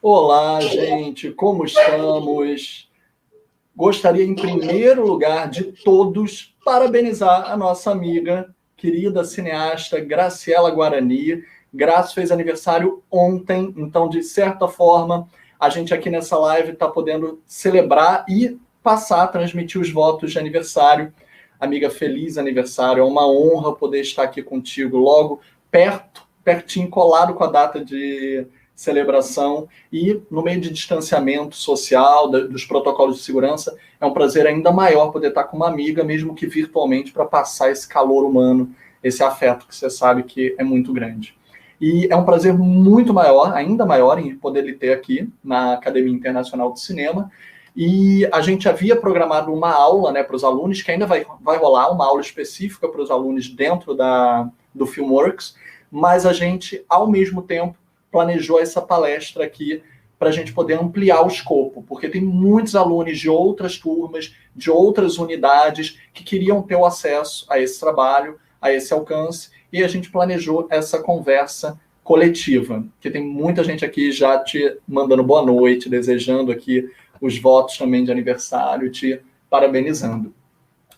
Olá, gente, como estamos? Gostaria, em primeiro lugar, de todos, parabenizar a nossa amiga, querida cineasta Graciela Guarani. Graça fez aniversário ontem, então, de certa forma, a gente aqui nessa live está podendo celebrar e passar a transmitir os votos de aniversário. Amiga, feliz aniversário, é uma honra poder estar aqui contigo logo pertinho, colado com a data de celebração e no meio de distanciamento social, dos protocolos de segurança. É um prazer ainda maior poder estar com uma amiga, mesmo que virtualmente, para passar esse calor humano, esse afeto que você sabe que é muito grande. E é um prazer muito maior, ainda maior, em poder lhe ter aqui na Academia Internacional de Cinema. E a gente havia programado uma aula, né, para os alunos, que ainda vai rolar uma aula específica para os alunos dentro do Filmworks, mas a gente, ao mesmo tempo, planejou essa palestra aqui para a gente poder ampliar o escopo, porque tem muitos alunos de outras turmas, de outras unidades, que queriam ter o acesso a esse trabalho, a esse alcance, e a gente planejou essa conversa coletiva, que tem muita gente aqui já te mandando boa noite, desejando aqui os votos também de aniversário, te parabenizando.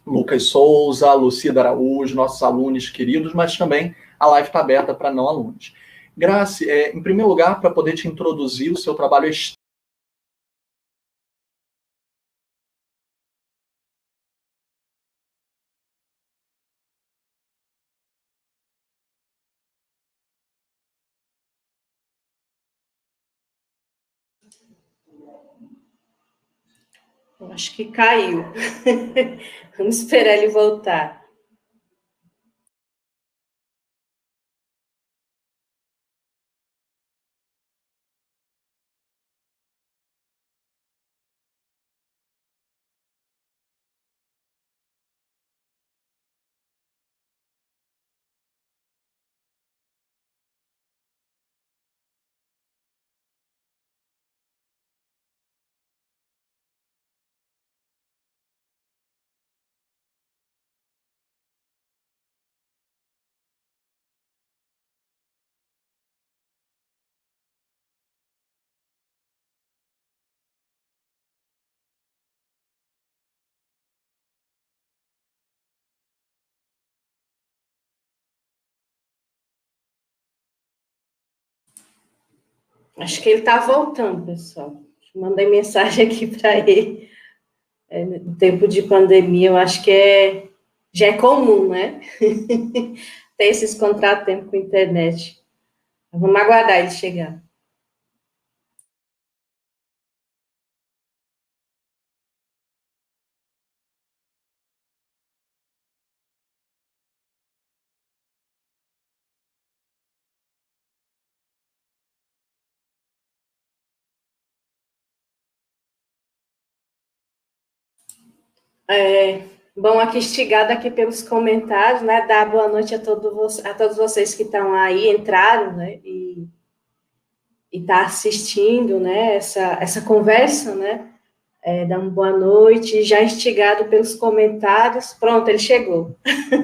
Lucas Souza, Lucida Araújo, nossos alunos queridos, mas também a live está aberta para não alunos. Grace, em primeiro lugar, para poder te introduzir, o seu trabalho é Eu acho que caiu. Vamos esperar ele voltar. Acho que ele está voltando, pessoal. Mandei mensagem aqui para ele. No tempo de pandemia, eu acho que já é comum, né? Ter esses contratempos com a internet. Vamos aguardar ele chegar. Bom, aqui instigado aqui pelos comentários, né? Dar boa noite a todos vocês que estão aí, entraram, né? E tá assistindo, né? Essa conversa, né? Dar uma boa noite, já instigado pelos comentários. Pronto, ele chegou.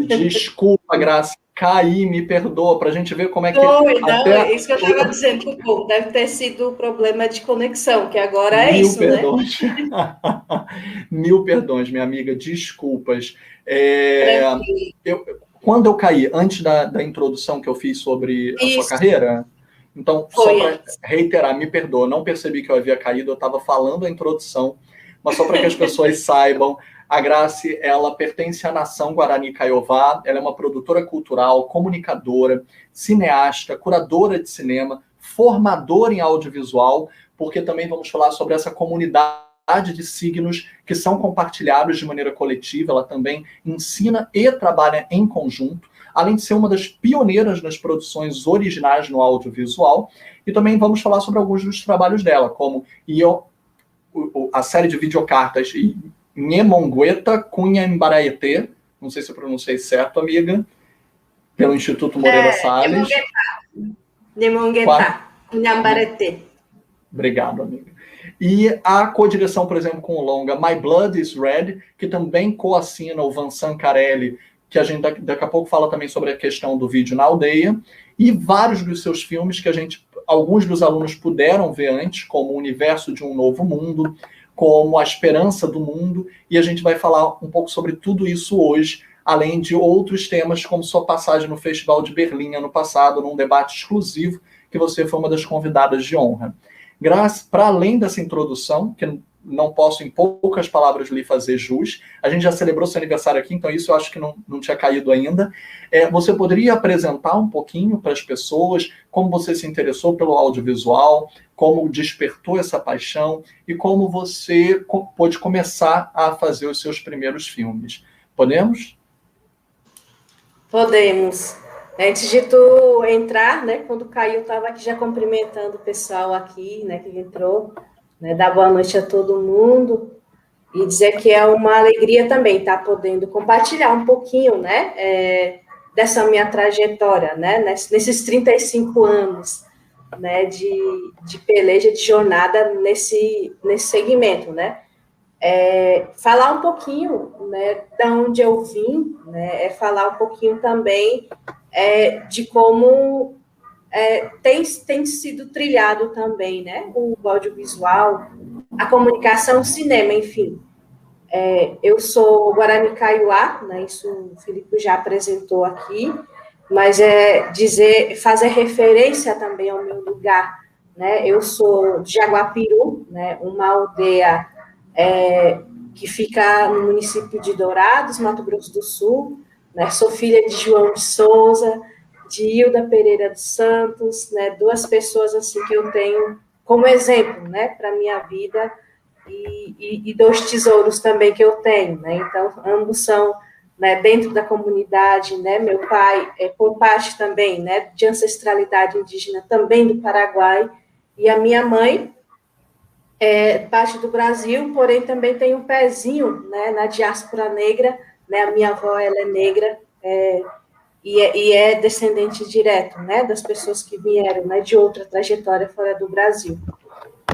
Desculpa, Graça, caí, me perdoa, para a gente ver como é que... É isso que eu estava dizendo para o povo, deve ter sido problema de conexão, que agora é isso, perdões. Né? Mil perdões, minha amiga, desculpas. Quando eu caí, antes da introdução que eu fiz sobre a sua carreira, então, só para reiterar, me perdoa, não percebi que eu havia caído, eu estava falando a introdução, mas só para que as pessoas saibam, a Grace, ela pertence à nação Guarani Kaiowá, ela é uma produtora cultural, comunicadora, cineasta, curadora de cinema, formadora em audiovisual, porque também vamos falar sobre essa comunidade de signos que são compartilhados de maneira coletiva, ela também ensina e trabalha em conjunto, além de ser uma das pioneiras nas produções originais no audiovisual, e também vamos falar sobre alguns dos trabalhos dela, como a série de videocartas Nhemongueta Cunha Embaraetê, não sei se eu pronunciei certo, amiga, pelo Instituto Moreira Salles. Nhemongueta Cunha Embaraetê. Obrigado, amiga. E a co-direção, por exemplo, com o longa My Blood is Red, que também co-assina o Vincent Carelli, que a gente daqui a pouco fala também sobre a questão do vídeo na aldeia, e vários dos seus filmes que a gente alguns dos alunos puderam ver antes, como o universo de um novo mundo, como a esperança do mundo, e a gente vai falar um pouco sobre tudo isso hoje, além de outros temas, como sua passagem no Festival de Berlim ano passado, num debate exclusivo, que você foi uma das convidadas de honra. Para além dessa introdução, que não posso em poucas palavras lhe fazer jus, a gente já celebrou seu aniversário aqui, então isso eu acho que não tinha caído ainda. Você poderia apresentar um pouquinho para as pessoas como você se interessou pelo audiovisual, como despertou essa paixão e como você pôde começar a fazer os seus primeiros filmes. Podemos? Podemos. Antes de tu entrar, né, quando caiu, eu estava aqui já cumprimentando o pessoal aqui, né, que entrou, né, dar boa noite a todo mundo e dizer que é uma alegria também estar podendo compartilhar um pouquinho, né, dessa minha trajetória, né, nesses 35 anos, né, de peleja, de jornada nesse segmento, né. Falar um pouquinho, né, de onde eu vim, né, falar um pouquinho também de como tem sido trilhado também, né, o audiovisual, a comunicação, o cinema, enfim. Eu sou Guarani Kaiowá, né, isso o Filipe já apresentou aqui, mas fazer referência também ao meu lugar, né, eu sou de Jaguapiru, né, uma aldeia que fica no município de Dourados, Mato Grosso do Sul, né, sou filha de João de Souza, de Hilda Pereira dos Santos, né, duas pessoas assim que eu tenho como exemplo, né, para minha vida, e dois tesouros também que eu tenho, né, então ambos são, né, dentro da comunidade, né, meu pai por parte também, né, de ancestralidade indígena também do Paraguai, e a minha mãe parte do Brasil, porém também tem um pezinho, né, na diáspora negra, né, a minha avó, ela é negra, e é descendente direto, né, das pessoas que vieram, né, de outra trajetória fora do Brasil.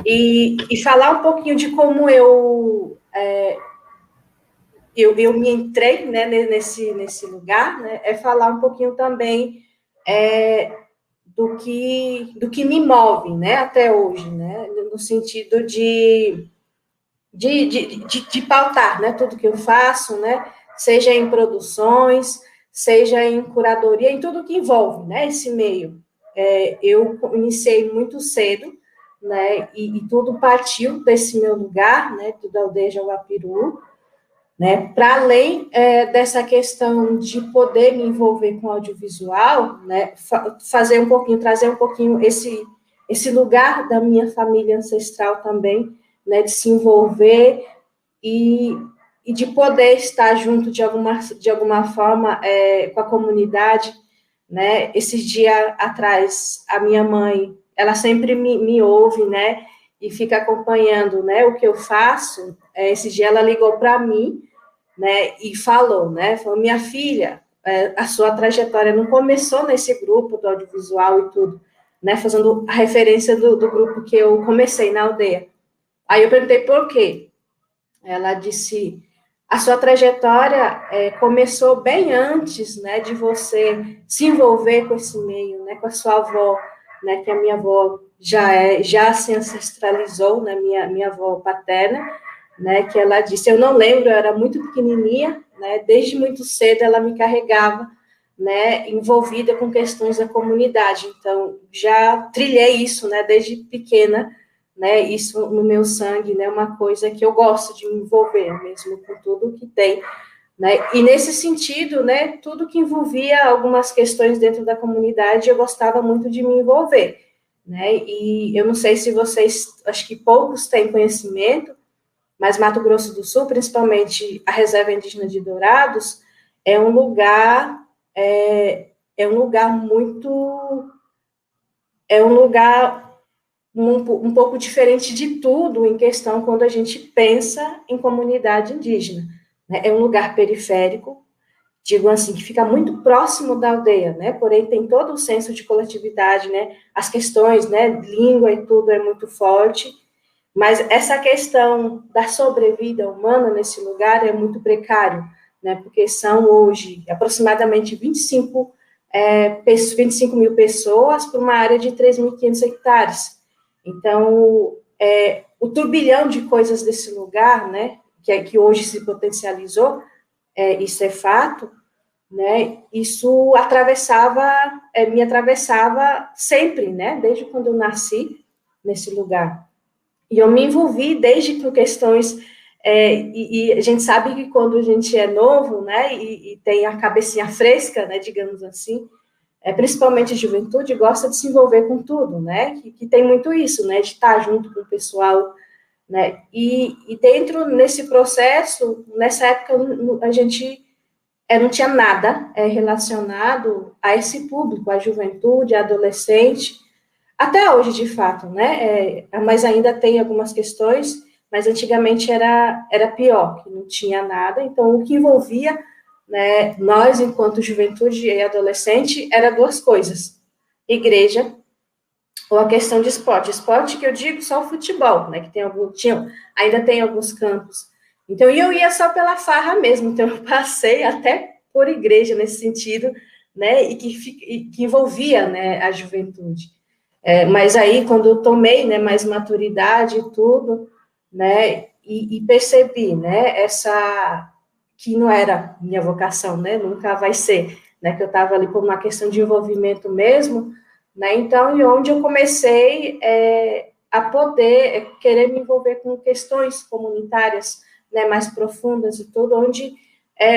E falar um pouquinho de como eu me entrei, né, nesse lugar, né, falar um pouquinho também do que me move, né, até hoje, né, no sentido de pautar, né, tudo que eu faço, né, seja em produções, seja em curadoria, em tudo que envolve, né, esse meio. Eu iniciei muito cedo, né, e tudo partiu desse meu lugar, né, da aldeia Jaguapiru, né, para além dessa questão de poder me envolver com audiovisual, né, trazer um pouquinho esse lugar da minha família ancestral também, né, de se envolver e de poder estar junto de alguma forma com a comunidade, né. Esses dias atrás, a minha mãe, ela sempre me ouve, né, e fica acompanhando, né, o que eu faço. Esse dia ela ligou para mim, né, e falou, minha filha, a sua trajetória não começou nesse grupo do audiovisual e tudo, né, fazendo a referência do grupo que eu comecei na aldeia. Aí eu perguntei por quê. Ela disse, a sua trajetória começou bem antes, né, de você se envolver com esse meio, né, com a sua avó, né, que a minha avó já se ancestralizou, né, minha avó paterna, né, que ela disse, eu não lembro, eu era muito pequenininha, né, desde muito cedo ela me carregava, né, envolvida com questões da comunidade, então já trilhei isso, né, desde pequena, né, isso no meu sangue, né, uma coisa que eu gosto de me envolver, mesmo com tudo que tem, né, e nesse sentido, né, tudo que envolvia algumas questões dentro da comunidade, eu gostava muito de me envolver, né, e eu não sei se vocês, acho que poucos têm conhecimento, mas Mato Grosso do Sul, principalmente a Reserva Indígena de Dourados, é um lugar muito, um lugar um pouco diferente de tudo em questão quando a gente pensa em comunidade indígena, né? É um lugar periférico, digo assim, que fica muito próximo da aldeia, né? Porém tem todo o senso de coletividade, né? As questões, né? Língua e tudo é muito forte. Mas essa questão da sobrevida humana nesse lugar é muito precário, né? Porque são hoje aproximadamente 25 25 mil pessoas para uma área de 3.500 hectares. Então, o turbilhão de coisas desse lugar, né, que hoje se potencializou, isso é fato, né, isso me atravessava sempre, né, desde quando eu nasci nesse lugar. E eu me envolvi desde com questões, e a gente sabe que quando a gente é novo, né, e tem a cabecinha fresca, né, digamos assim, principalmente a juventude, gosta de se envolver com tudo, né, que tem muito isso, né, de estar junto com o pessoal, né, e dentro nesse processo, nessa época, a gente não tinha nada relacionado a esse público, a juventude, a adolescente, até hoje, de fato, né, mas ainda tem algumas questões, mas antigamente era pior, que não tinha nada, então o que envolvia, né, nós, enquanto juventude e adolescente, era duas coisas, igreja ou a questão de esporte que eu digo só o futebol, né, que ainda tem alguns campos, então eu ia só pela farra mesmo, então eu passei até por igreja nesse sentido, né, e que envolvia, né, a juventude. Mas aí, quando eu tomei, né, mais maturidade e tudo, né, e percebi, né, que não era minha vocação, né, nunca vai ser, né, que eu estava ali por uma questão de envolvimento mesmo, né, então, e onde eu comecei a poder querer me envolver com questões comunitárias, né, mais profundas e tudo, onde,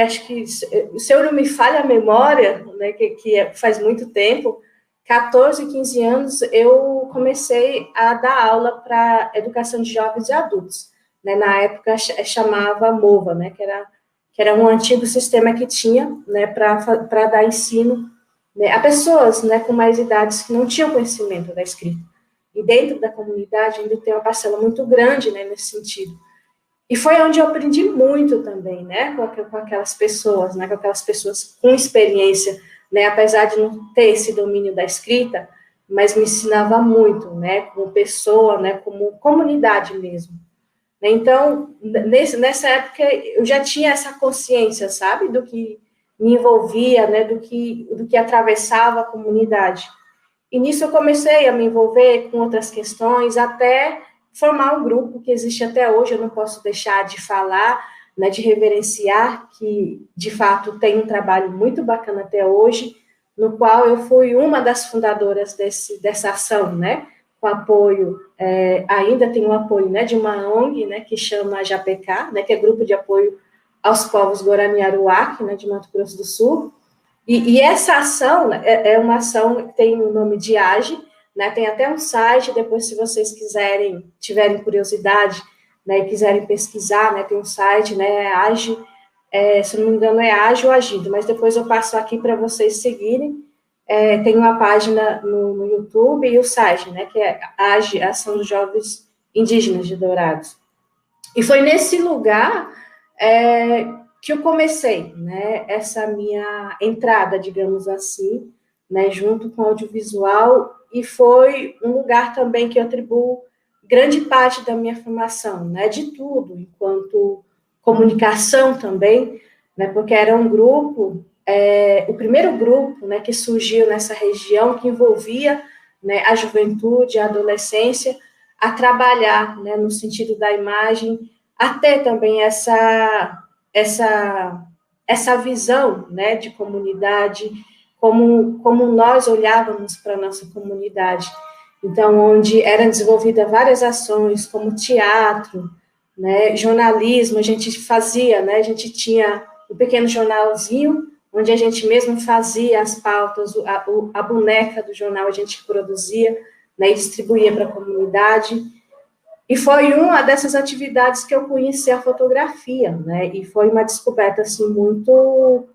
acho que, se eu não me falha a memória, né, que faz muito tempo, 14, 15 anos, eu comecei a dar aula para educação de jovens e adultos, né, na época chamava MOVA, né, que era um antigo sistema que tinha, né, para dar ensino, né, a pessoas, né, com mais idades que não tinham conhecimento da escrita. E dentro da comunidade ainda tem uma parcela muito grande, né, nesse sentido. E foi onde eu aprendi muito também, né, com aquelas pessoas, né, com aquelas pessoas com experiência, né, apesar de não ter esse domínio da escrita, mas me ensinava muito, né, como pessoa, né, como comunidade mesmo. Então, nessa época, eu já tinha essa consciência, sabe, do que me envolvia, né, do que atravessava a comunidade. E nisso eu comecei a me envolver com outras questões, até formar um grupo que existe até hoje, eu não posso deixar de falar, né, de reverenciar, que, de fato, tem um trabalho muito bacana até hoje, no qual eu fui uma das fundadoras dessa ação, né, com apoio, ainda tem um apoio, né, de uma ONG, né, que chama JAPK, né, que é Grupo de Apoio aos Povos Guarani Aruac, né, de Mato Grosso do Sul, e essa ação, né, é uma ação que tem o nome de AGE, né, tem até um site, depois se vocês tiverem curiosidade, né, e quiserem pesquisar, né, tem um site, né, AGE, se não me engano é AGE ou Agido, mas depois eu passo aqui para vocês seguirem, tem uma página no YouTube e o site, né, que é AGE, Ação dos Jovens Indígenas de Dourados. E foi nesse lugar que eu comecei, né, essa minha entrada, digamos assim, né, junto com o audiovisual, e foi um lugar também que eu atribuo grande parte da minha formação, né, de tudo, enquanto comunicação também, né, porque era um grupo, o primeiro grupo, né, que surgiu nessa região, que envolvia, né, a juventude, a adolescência, a trabalhar, né, no sentido da imagem, até também essa visão, né, de comunidade, como nós olhávamos para a nossa comunidade. Então, onde eram desenvolvidas várias ações, como teatro, né, jornalismo, a gente fazia, né, a gente tinha um pequeno jornalzinho, onde a gente mesmo fazia as pautas, a boneca do jornal a gente produzia, né, e distribuía para a comunidade. E foi uma dessas atividades que eu conheci a fotografia, né? E foi uma descoberta, assim, muito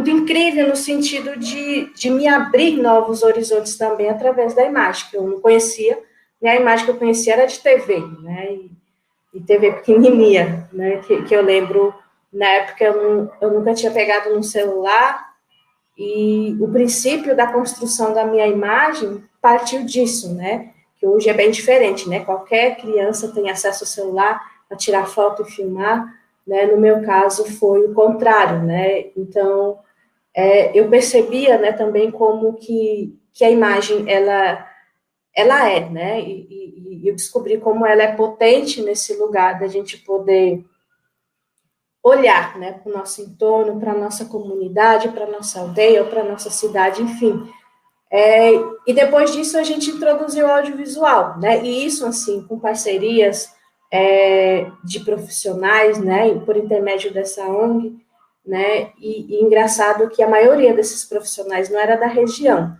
incrível no sentido de me abrir novos horizontes também através da imagem, que eu não conhecia, né? A imagem que eu conhecia era de TV, né? E TV pequenininha, né? Que eu lembro, na época, eu nunca tinha pegado no celular, e o princípio da construção da minha imagem partiu disso, né? Que hoje é bem diferente, né? Qualquer criança tem acesso ao celular para tirar foto e filmar, né? No meu caso foi o contrário, né? Então, eu percebia, né, também como que a imagem, ela é, né, e eu descobri como ela é potente nesse lugar da gente poder olhar, né, para o nosso entorno, para a nossa comunidade, para a nossa aldeia, ou para a nossa cidade, enfim. E depois disso a gente introduziu o audiovisual, né, e isso, assim, com parcerias de profissionais, né, por intermédio dessa ONG, né, e engraçado que a maioria desses profissionais não era da região,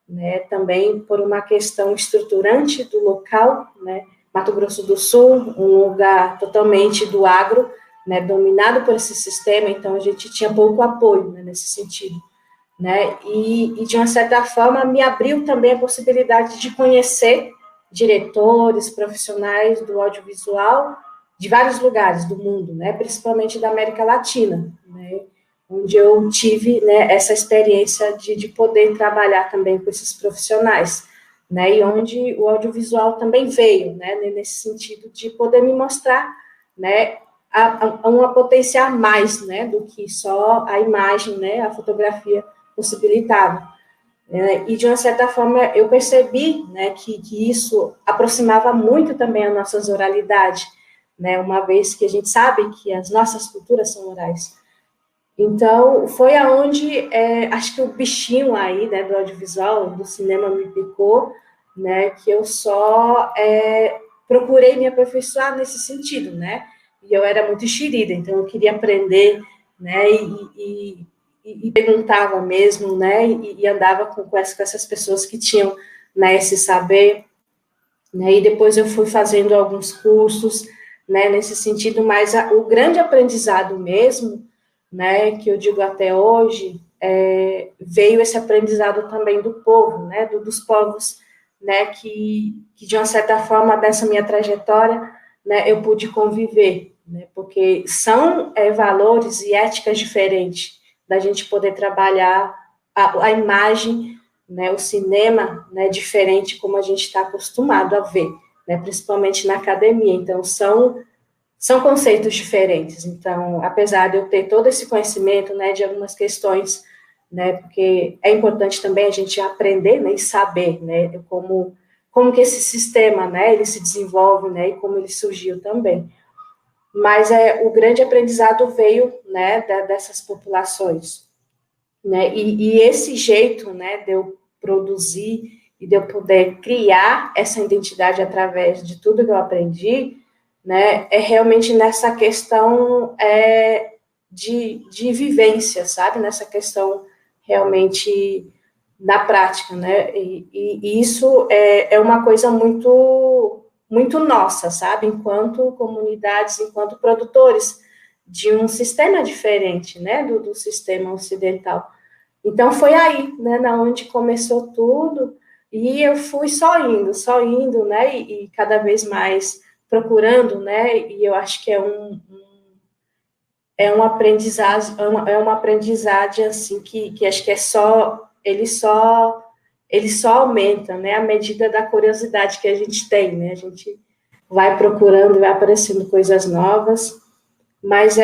né, também por uma questão estruturante do local, né, Mato Grosso do Sul, um lugar totalmente do agro, né, dominado por esse sistema, então a gente tinha pouco apoio, né, nesse sentido, né, e de uma certa forma me abriu também a possibilidade de conhecer diretores, profissionais do audiovisual de vários lugares do mundo, né, principalmente da América Latina, né, onde eu tive, né, essa experiência de poder trabalhar também com esses profissionais, né, e onde o audiovisual também veio, né, nesse sentido de poder me mostrar, né, uma potência a mais, né, do que só a imagem, né, a fotografia possibilitava. E, de uma certa forma, eu percebi, né, que isso aproximava muito também a nossa oralidade, né, uma vez que a gente sabe que as nossas culturas são orais. Então, foi aonde, acho que o bichinho aí, né, do audiovisual, do cinema me picou, né, que eu só procurei me aperfeiçoar nesse sentido, né, e eu era muito enxerida, então eu queria aprender, né, e perguntava mesmo, né, e andava com essas pessoas que tinham, né, esse saber, né, e depois eu fui fazendo alguns cursos, né, nesse sentido, mas o grande aprendizado mesmo, né, que eu digo até hoje, veio esse aprendizado também do povo, né, dos povos, né, que de uma certa forma, dessa minha trajetória, né, eu pude conviver, né, porque são valores e éticas diferentes da gente poder trabalhar a imagem, né, o cinema, né, diferente como a gente está acostumado a ver, né, principalmente na academia. Então, são conceitos diferentes. Então, apesar de eu ter todo esse conhecimento, né, de algumas questões, né, porque é importante também a gente aprender, né, e saber, né, como que esse sistema, né, ele se desenvolve, né, e como ele surgiu também. Mas o grande aprendizado veio, né, dessas populações, né, e esse jeito, né, de eu produzir e de eu poder criar essa identidade através de tudo que eu aprendi, né, é realmente nessa questão de vivência, sabe, nessa questão realmente da prática, né, e isso é uma coisa muito, muito nossa, sabe, enquanto comunidades, enquanto produtores de um sistema diferente, né, do sistema ocidental. Então, foi aí, né, na onde começou tudo, e eu fui só indo, né, e cada vez mais procurando, né, e eu acho que é um aprendizado, uma aprendizagem, assim, que acho que ele só aumenta, né, à medida da curiosidade que a gente tem, né, a gente vai procurando, vai aparecendo coisas novas, mas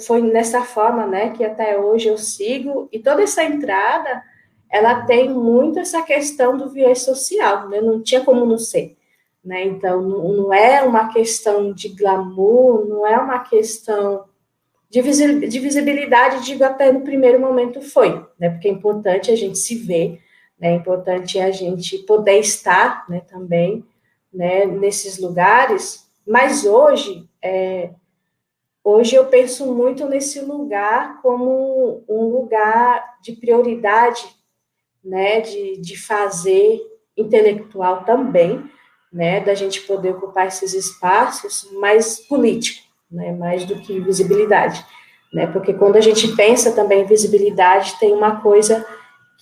foi nessa forma, né, que até hoje eu sigo, e toda essa entrada, ela tem muito essa questão do viés social, né, não tinha como não ser, né, então não é uma questão de glamour, não é uma questão de visibilidade, digo até no primeiro momento foi, né, porque é importante a gente se ver, né, é importante a gente poder estar, né, também, né, nesses lugares, mas hoje eu penso muito nesse lugar como um lugar de prioridade, né, de fazer intelectual também, né, da gente poder ocupar esses espaços, mais político, né, mais do que visibilidade, né, porque quando a gente pensa também em visibilidade, tem uma coisa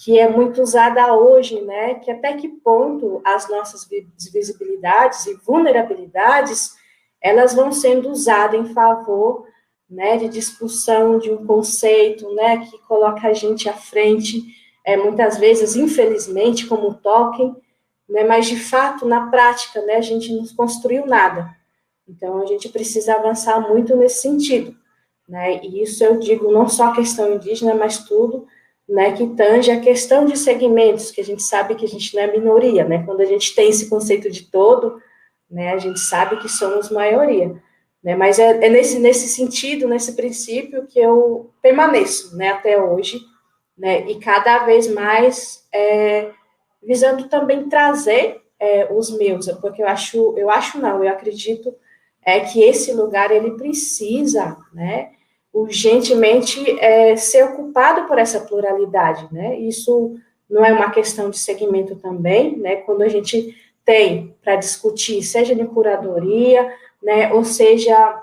que é muito usada hoje, né, que até que ponto as nossas visibilidades e vulnerabilidades elas vão sendo usadas em favor, né, de discussão de um conceito, né, que coloca a gente à frente, muitas vezes, infelizmente, como o Tolkien, né, mas, de fato, na prática, né, a gente não construiu nada. Então, a gente precisa avançar muito nesse sentido, né? E isso eu digo não só a questão indígena, mas tudo, né, que tange a questão de segmentos, que a gente sabe que a gente não é minoria, né? Quando a gente tem esse conceito de todo, né, a gente sabe que somos maioria, né? Mas é nesse sentido, nesse princípio que eu permaneço, né, até hoje, né? E cada vez mais visando também trazer os meus, porque eu acredito que esse lugar ele precisa, né, urgentemente ser ocupado por essa pluralidade, né? Isso não é uma questão de segmento também, né? Quando a gente tem para discutir, seja em curadoria, né, ou seja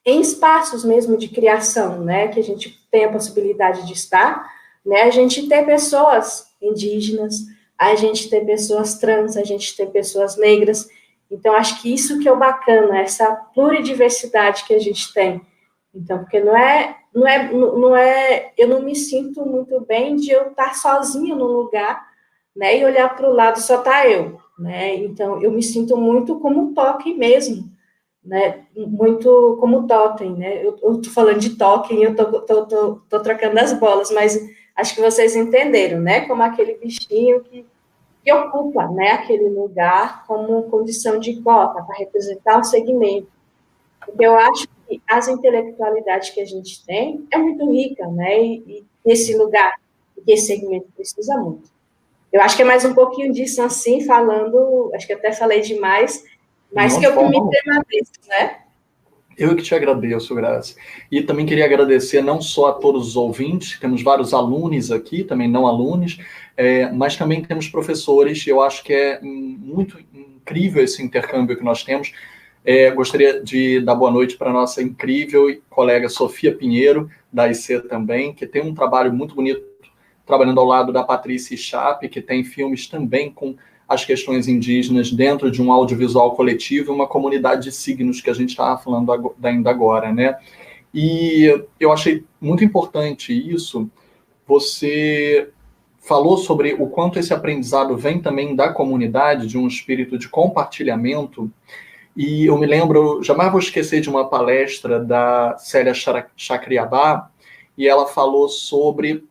em espaços mesmo de criação, né, que a gente tem a possibilidade de estar, né, a gente tem pessoas indígenas, a gente tem pessoas trans, a gente tem pessoas negras, então acho que isso que é o bacana, essa pluridiversidade que a gente tem. Então, porque eu não me sinto muito bem de eu estar sozinha no lugar, né, e olhar para o lado só tá eu, né? Então eu me sinto muito como um toque mesmo, né? Muito como totem, né? Eu tô falando de toque, eu tô trocando as bolas, mas acho que vocês entenderam, né? Como aquele bichinho que ocupa, né, aquele lugar como condição de cota para representar o segmento. Porque eu acho que as intelectualidades que a gente tem é muito rica, né? E esse lugar, que esse segmento precisa muito. Eu acho que é mais um pouquinho disso assim, falando, acho que até falei demais, mas Não que de é o que forma me alguma. permanece, né? Eu que te agradeço, Graça. E também queria agradecer não só a todos os ouvintes, temos vários alunos aqui, também não alunos, mas também temos professores. Eu acho que é muito incrível esse intercâmbio que nós temos. Gostaria de dar boa noite para a nossa incrível colega Sofia Pinheiro, da IC também, que tem um trabalho muito bonito, trabalhando ao lado da Patrícia Chape, que tem filmes também com as questões indígenas dentro de um audiovisual coletivo, uma comunidade de signos que a gente estava falando ainda agora, né? E eu achei muito importante isso. Você falou sobre o quanto esse aprendizado vem também da comunidade, de um espírito de compartilhamento. E eu me lembro, jamais vou esquecer de uma palestra da Célia Chacriabá, e ela falou sobre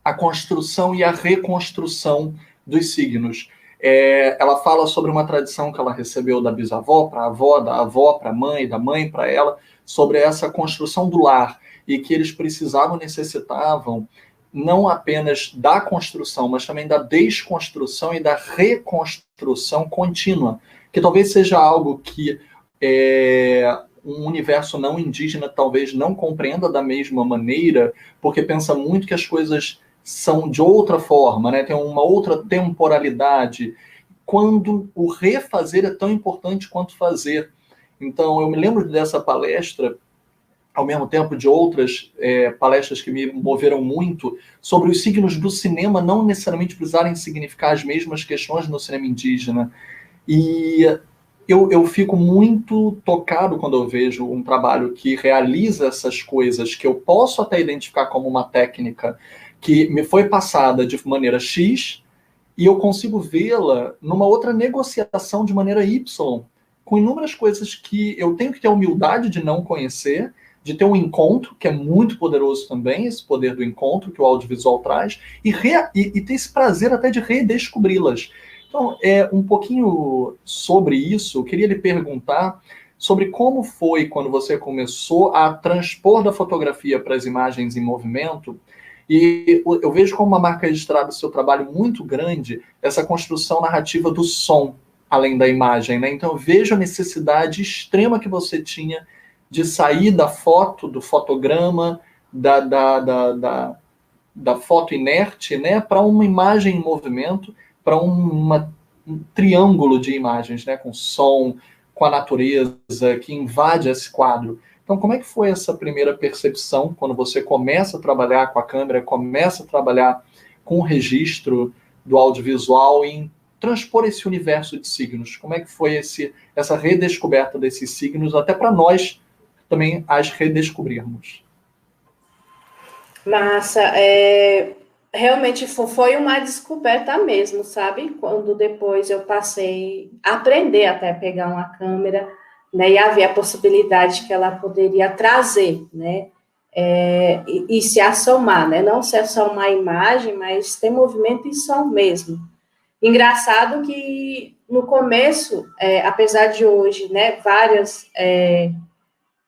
a construção e a reconstrução dos signos. Ela fala sobre uma tradição que ela recebeu da bisavó para a avó, da avó para a mãe, da mãe para ela, sobre essa construção do lar, e que eles necessitavam não apenas da construção, mas também da desconstrução e da reconstrução contínua, que talvez seja algo que um universo não indígena talvez não compreenda da mesma maneira, porque pensa muito que as coisas são de outra forma, né? Tem uma outra temporalidade, quando o refazer é tão importante quanto fazer. Então, eu me lembro dessa palestra, ao mesmo tempo de outras palestras que me moveram muito, sobre os signos do cinema não necessariamente precisarem significar as mesmas questões no cinema indígena. E eu fico muito tocado quando eu vejo um trabalho que realiza essas coisas, que eu posso até identificar como uma técnica que me foi passada de maneira X, e eu consigo vê-la numa outra negociação de maneira Y, com inúmeras coisas que eu tenho que ter a humildade de não conhecer, de ter um encontro, que é muito poderoso também, esse poder do encontro que o audiovisual traz, e ter esse prazer até de redescobri-las. Então, um pouquinho sobre isso, eu queria lhe perguntar sobre como foi quando você começou a transpor da fotografia para as imagens em movimento. E eu vejo como uma marca registrada do seu trabalho muito grande essa construção narrativa do som, além da imagem, né? Então eu vejo a necessidade extrema que você tinha de sair da foto, do fotograma, da foto inerte, né, para uma imagem em movimento, para um triângulo de imagens, né, com som, com a natureza, que invade esse quadro. Então, como é que foi essa primeira percepção quando você começa a trabalhar com a câmera, começa a trabalhar com o registro do audiovisual em transpor esse universo de signos? Como é que foi essa redescoberta desses signos, até para nós também as redescobrirmos? Massa, realmente foi uma descoberta mesmo, sabe? Quando depois eu passei a aprender até a pegar uma câmera, né, e haver a possibilidade que ela poderia trazer, né, e se assomar, né, não se assomar a imagem, mas ter movimento e som mesmo. Engraçado que no começo, apesar de hoje, né, várias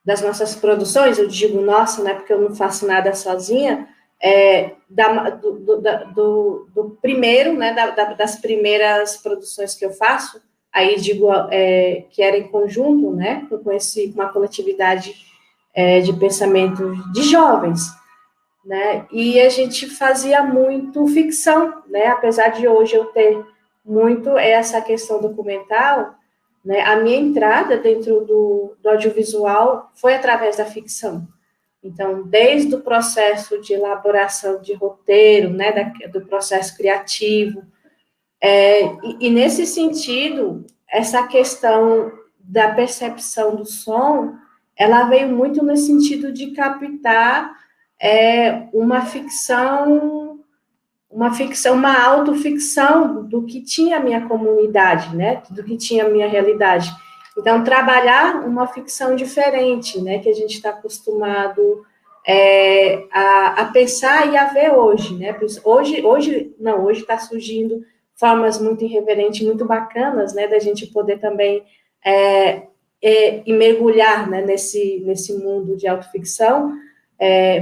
das nossas produções, eu digo nossa, né, porque eu não faço nada sozinha, do primeiro, né, das primeiras produções que eu faço, aí digo que era em conjunto, né, com uma coletividade de pensamento de jovens, né, e a gente fazia muito ficção, né, apesar de hoje eu ter muito essa questão documental, né, a minha entrada dentro do audiovisual foi através da ficção. Então, desde o processo de elaboração de roteiro, né, do processo criativo, e nesse sentido, essa questão da percepção do som, ela veio muito no sentido de captar uma autoficção do que tinha a minha comunidade, né, do que tinha a minha realidade. Então, trabalhar uma ficção diferente, né, que a gente está acostumado a pensar e a ver hoje, né, hoje está surgindo formas muito irreverentes, muito bacanas, né, da gente poder também e mergulhar, né, nesse mundo de autoficção,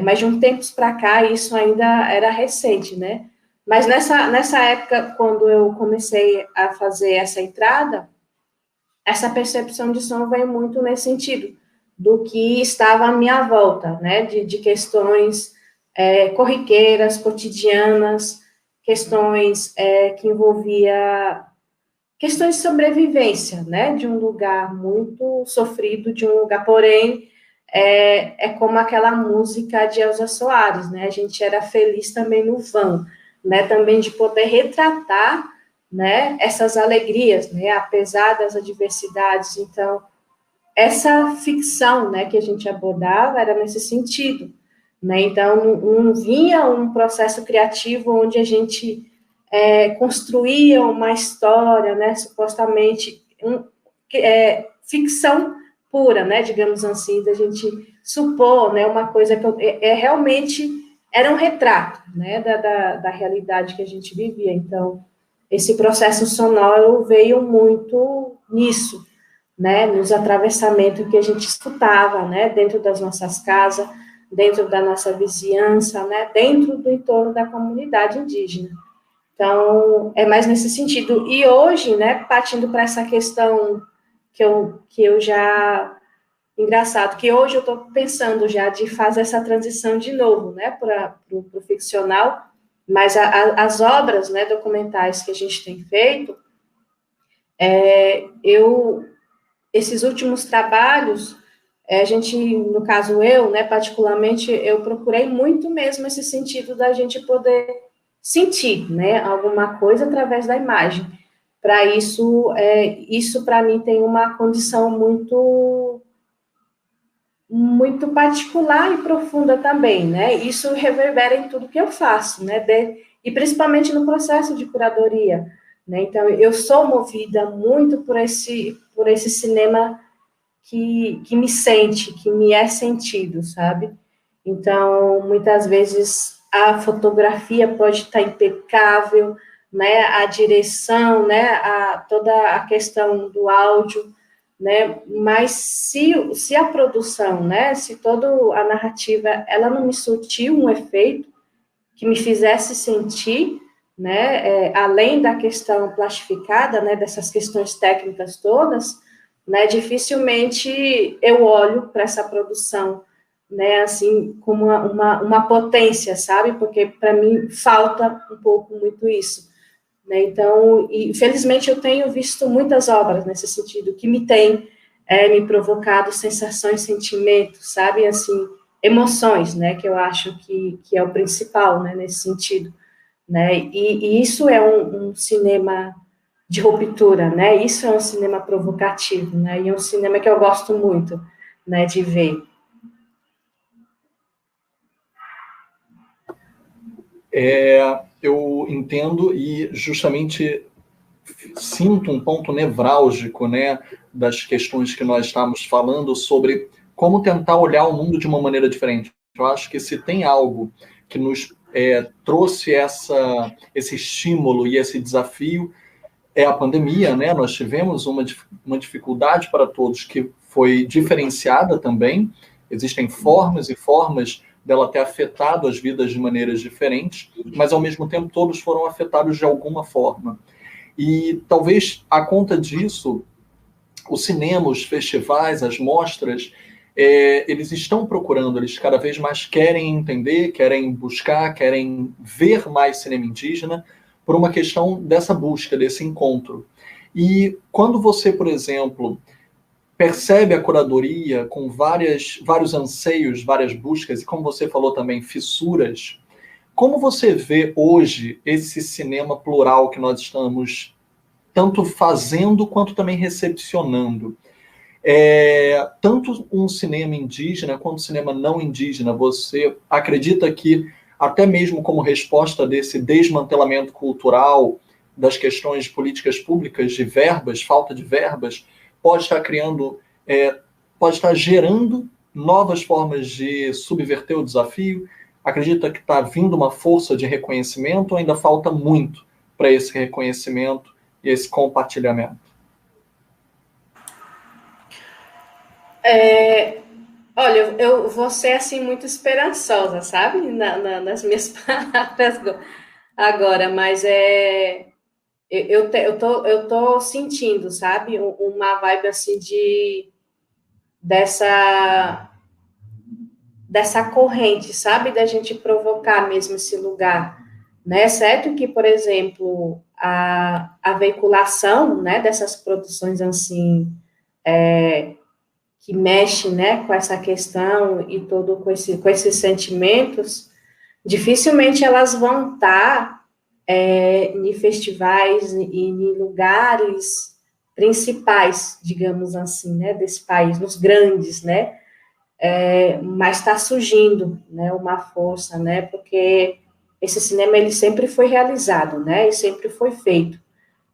mas de um tempos para cá isso ainda era recente, né, mas nessa época, quando eu comecei a fazer essa entrada, essa percepção de som veio muito nesse sentido, do que estava à minha volta, né, de questões corriqueiras, cotidianas, questões que envolvia questões de sobrevivência, né, de um lugar muito sofrido, de um lugar, porém, como aquela música de Elza Soares, né, a gente era feliz também no vão, né, também de poder retratar, né, essas alegrias, né, apesar das adversidades. Então, essa ficção, né, que a gente abordava era nesse sentido, né, então não vinha um processo criativo onde a gente construía uma história, né, supostamente ficção pura, né, digamos assim, da gente supor, né, uma coisa que realmente era um retrato, né, da realidade que a gente vivia. Então, esse processo sonoro veio muito nisso, né, nos atravessamentos que a gente escutava, né, dentro das nossas casas, dentro da nossa vizinhança, né, dentro do entorno da comunidade indígena. Então, é mais nesse sentido. E hoje, né, partindo para essa questão que eu já... Engraçado, que hoje eu estou pensando já de fazer essa transição de novo, né, para o ficcional, mas as obras, né, documentais que a gente tem feito, esses últimos trabalhos, a gente, no caso eu, né, particularmente, eu procurei muito mesmo esse sentido da gente poder sentir, né, alguma coisa através da imagem. Para isso, isso para mim tem uma condição muito particular e profunda também, né? Isso reverbera em tudo que eu faço, né? E principalmente no processo de curadoria, né? Então, eu sou movida muito por esse cinema que me sente, que me é sentido, sabe? Então, muitas vezes a fotografia pode estar impecável, né? A direção, né? Toda a questão do áudio, né? Mas se a produção, né? Se toda a narrativa, ela não me surtiu um efeito que me fizesse sentir, né? Além da questão plastificada, né? Dessas questões técnicas todas, né? Dificilmente eu olho para essa produção, né? Assim, como uma potência, sabe? Porque para mim falta um pouco muito isso. Né? Então, infelizmente, eu tenho visto muitas obras nesse sentido, que me têm me provocado sensações, sentimentos, sabe, assim, emoções, né, que eu acho que é o principal, né, nesse sentido, né, e isso é um cinema de ruptura, né, isso é um cinema provocativo, né, e é um cinema que eu gosto muito, né, de ver. Eu entendo, e justamente sinto um ponto nevrálgico, né, das questões que nós estamos falando sobre como tentar olhar o mundo de uma maneira diferente. Eu acho que se tem algo que nos trouxe esse estímulo e esse desafio, é a pandemia, né? Nós tivemos uma dificuldade para todos que foi diferenciada também. Existem formas e formas dela ter afetado as vidas de maneiras diferentes, mas, ao mesmo tempo, todos foram afetados de alguma forma. E, talvez, a conta disso, o cinema, os festivais, as mostras, eles estão procurando, eles cada vez mais querem entender, querem buscar, querem ver mais cinema indígena, por uma questão dessa busca, desse encontro. E quando você, por exemplo, percebe a curadoria com vários anseios, várias buscas, e como você falou também, fissuras, como você vê hoje esse cinema plural que nós estamos tanto fazendo quanto também recepcionando? Tanto um cinema indígena quanto um cinema não indígena, você acredita que, até mesmo como resposta desse desmantelamento cultural, das questões de políticas públicas, de verbas, falta de verbas, pode estar criando, pode estar gerando novas formas de subverter o desafio? Acredita que está vindo uma força de reconhecimento ou ainda falta muito para esse reconhecimento e esse compartilhamento? Olha, eu vou ser, assim, muito esperançosa, sabe? Nas minhas palavras agora, mas eu tô sentindo, sabe? Uma vibe, assim, dessa corrente, sabe? Da gente provocar mesmo esse lugar, né? Certo que, por exemplo, a veiculação, né, dessas produções, assim, que mexe, né, com essa questão e todo com esses sentimentos, dificilmente elas vão estar em festivais e em lugares principais, digamos assim, né, desse país, nos grandes, né, mas está surgindo, né, uma força, né, porque esse cinema ele sempre foi realizado, né, e sempre foi feito,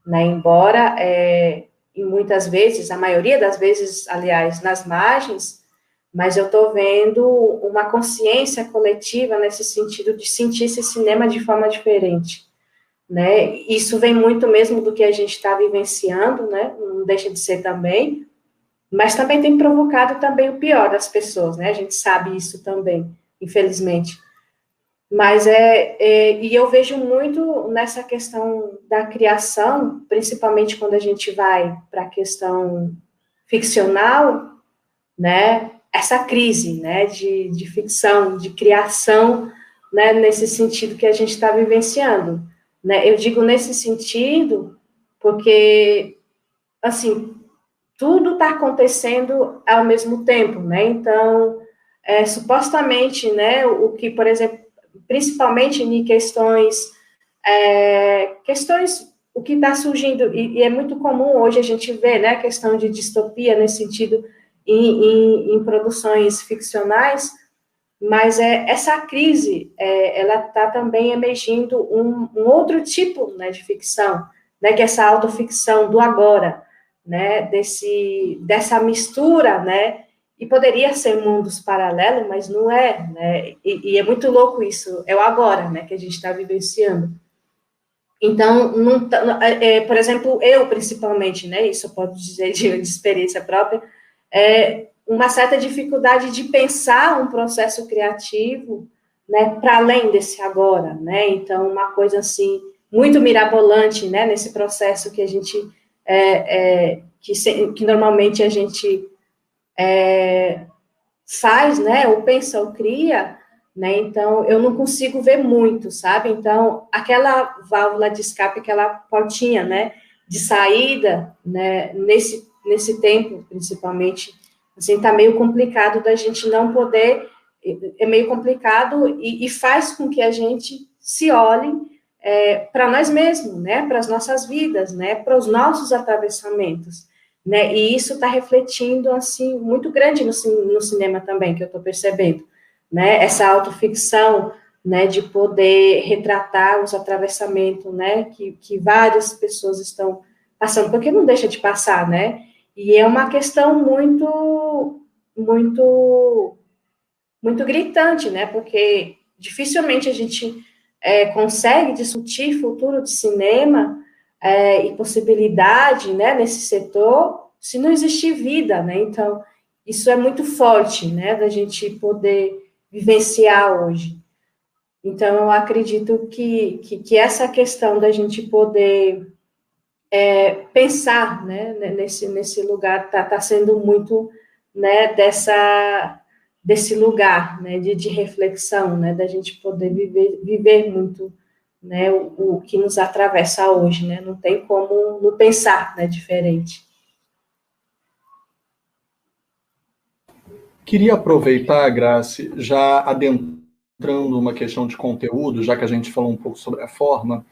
né, embora e muitas vezes, a maioria das vezes, aliás, nas margens, mas eu estou vendo uma consciência coletiva nesse sentido de sentir esse cinema de forma diferente, né? Isso vem muito mesmo do que a gente está vivenciando, né? Não deixa de ser também, mas também tem provocado também o pior das pessoas, né? A gente sabe isso também, infelizmente. Mas e eu vejo muito nessa questão da criação, principalmente quando a gente vai para a questão ficcional, né? Essa crise, né? De ficção, de criação, né? Nesse sentido que a gente está vivenciando, né? Eu digo nesse sentido porque, assim, tudo está acontecendo ao mesmo tempo, né? Então, supostamente, né? O que, por exemplo, principalmente em questões, o que está surgindo, e é muito comum hoje a gente ver, né, a questão de distopia nesse sentido em produções ficcionais, mas essa crise, ela está também emergindo um outro tipo, né, de ficção, né, que é essa autoficção do agora, né, dessa mistura, né, e poderia ser mundos paralelos, mas não é, né? E é muito louco isso, é o agora, né, que a gente está vivenciando. Então, não, por exemplo, eu principalmente, né, isso eu posso dizer de experiência própria, uma certa dificuldade de pensar um processo criativo, né, para além desse agora, né? Então, uma coisa assim muito mirabolante, né, nesse processo que a gente que normalmente a gente faz, né, ou pensa ou cria, né, então eu não consigo ver muito, sabe, então aquela válvula de escape, aquela portinha, né, de saída, né, nesse tempo, principalmente, assim, tá meio complicado da gente não poder, é meio complicado e faz com que a gente se olhe para nós mesmos, né, para as nossas vidas, né, para os nossos atravessamentos, né, e isso está refletindo, assim, muito grande no cinema também, que eu estou percebendo, né, essa autoficção, né, de poder retratar os atravessamentos, né, que várias pessoas estão passando, porque não deixa de passar, né, e é uma questão muito gritante, né, porque dificilmente a gente consegue discutir futuro de cinema e possibilidade, né, nesse setor, se não existir vida, né, então, isso é muito forte, né, da gente poder vivenciar hoje. Então, eu acredito que essa questão da gente poder pensar, né, nesse lugar tá sendo muito, né, desse lugar, né, de reflexão, né, da gente poder viver muito, né, o que nos atravessa hoje, né, não tem como não pensar, né, diferente. Queria aproveitar, Grace, já adentrando uma questão de conteúdo, já que a gente falou um pouco sobre a forma,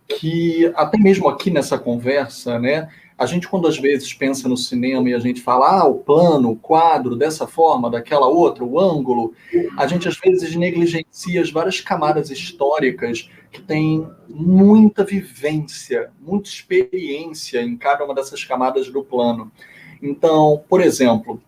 que até mesmo aqui nessa conversa, né, a gente quando às vezes pensa no cinema e a gente fala, o plano, o quadro, dessa forma, daquela outra, o ângulo, a gente às vezes negligencia as várias camadas históricas que têm muita vivência, muita experiência em cada uma dessas camadas do plano. Então, por exemplo,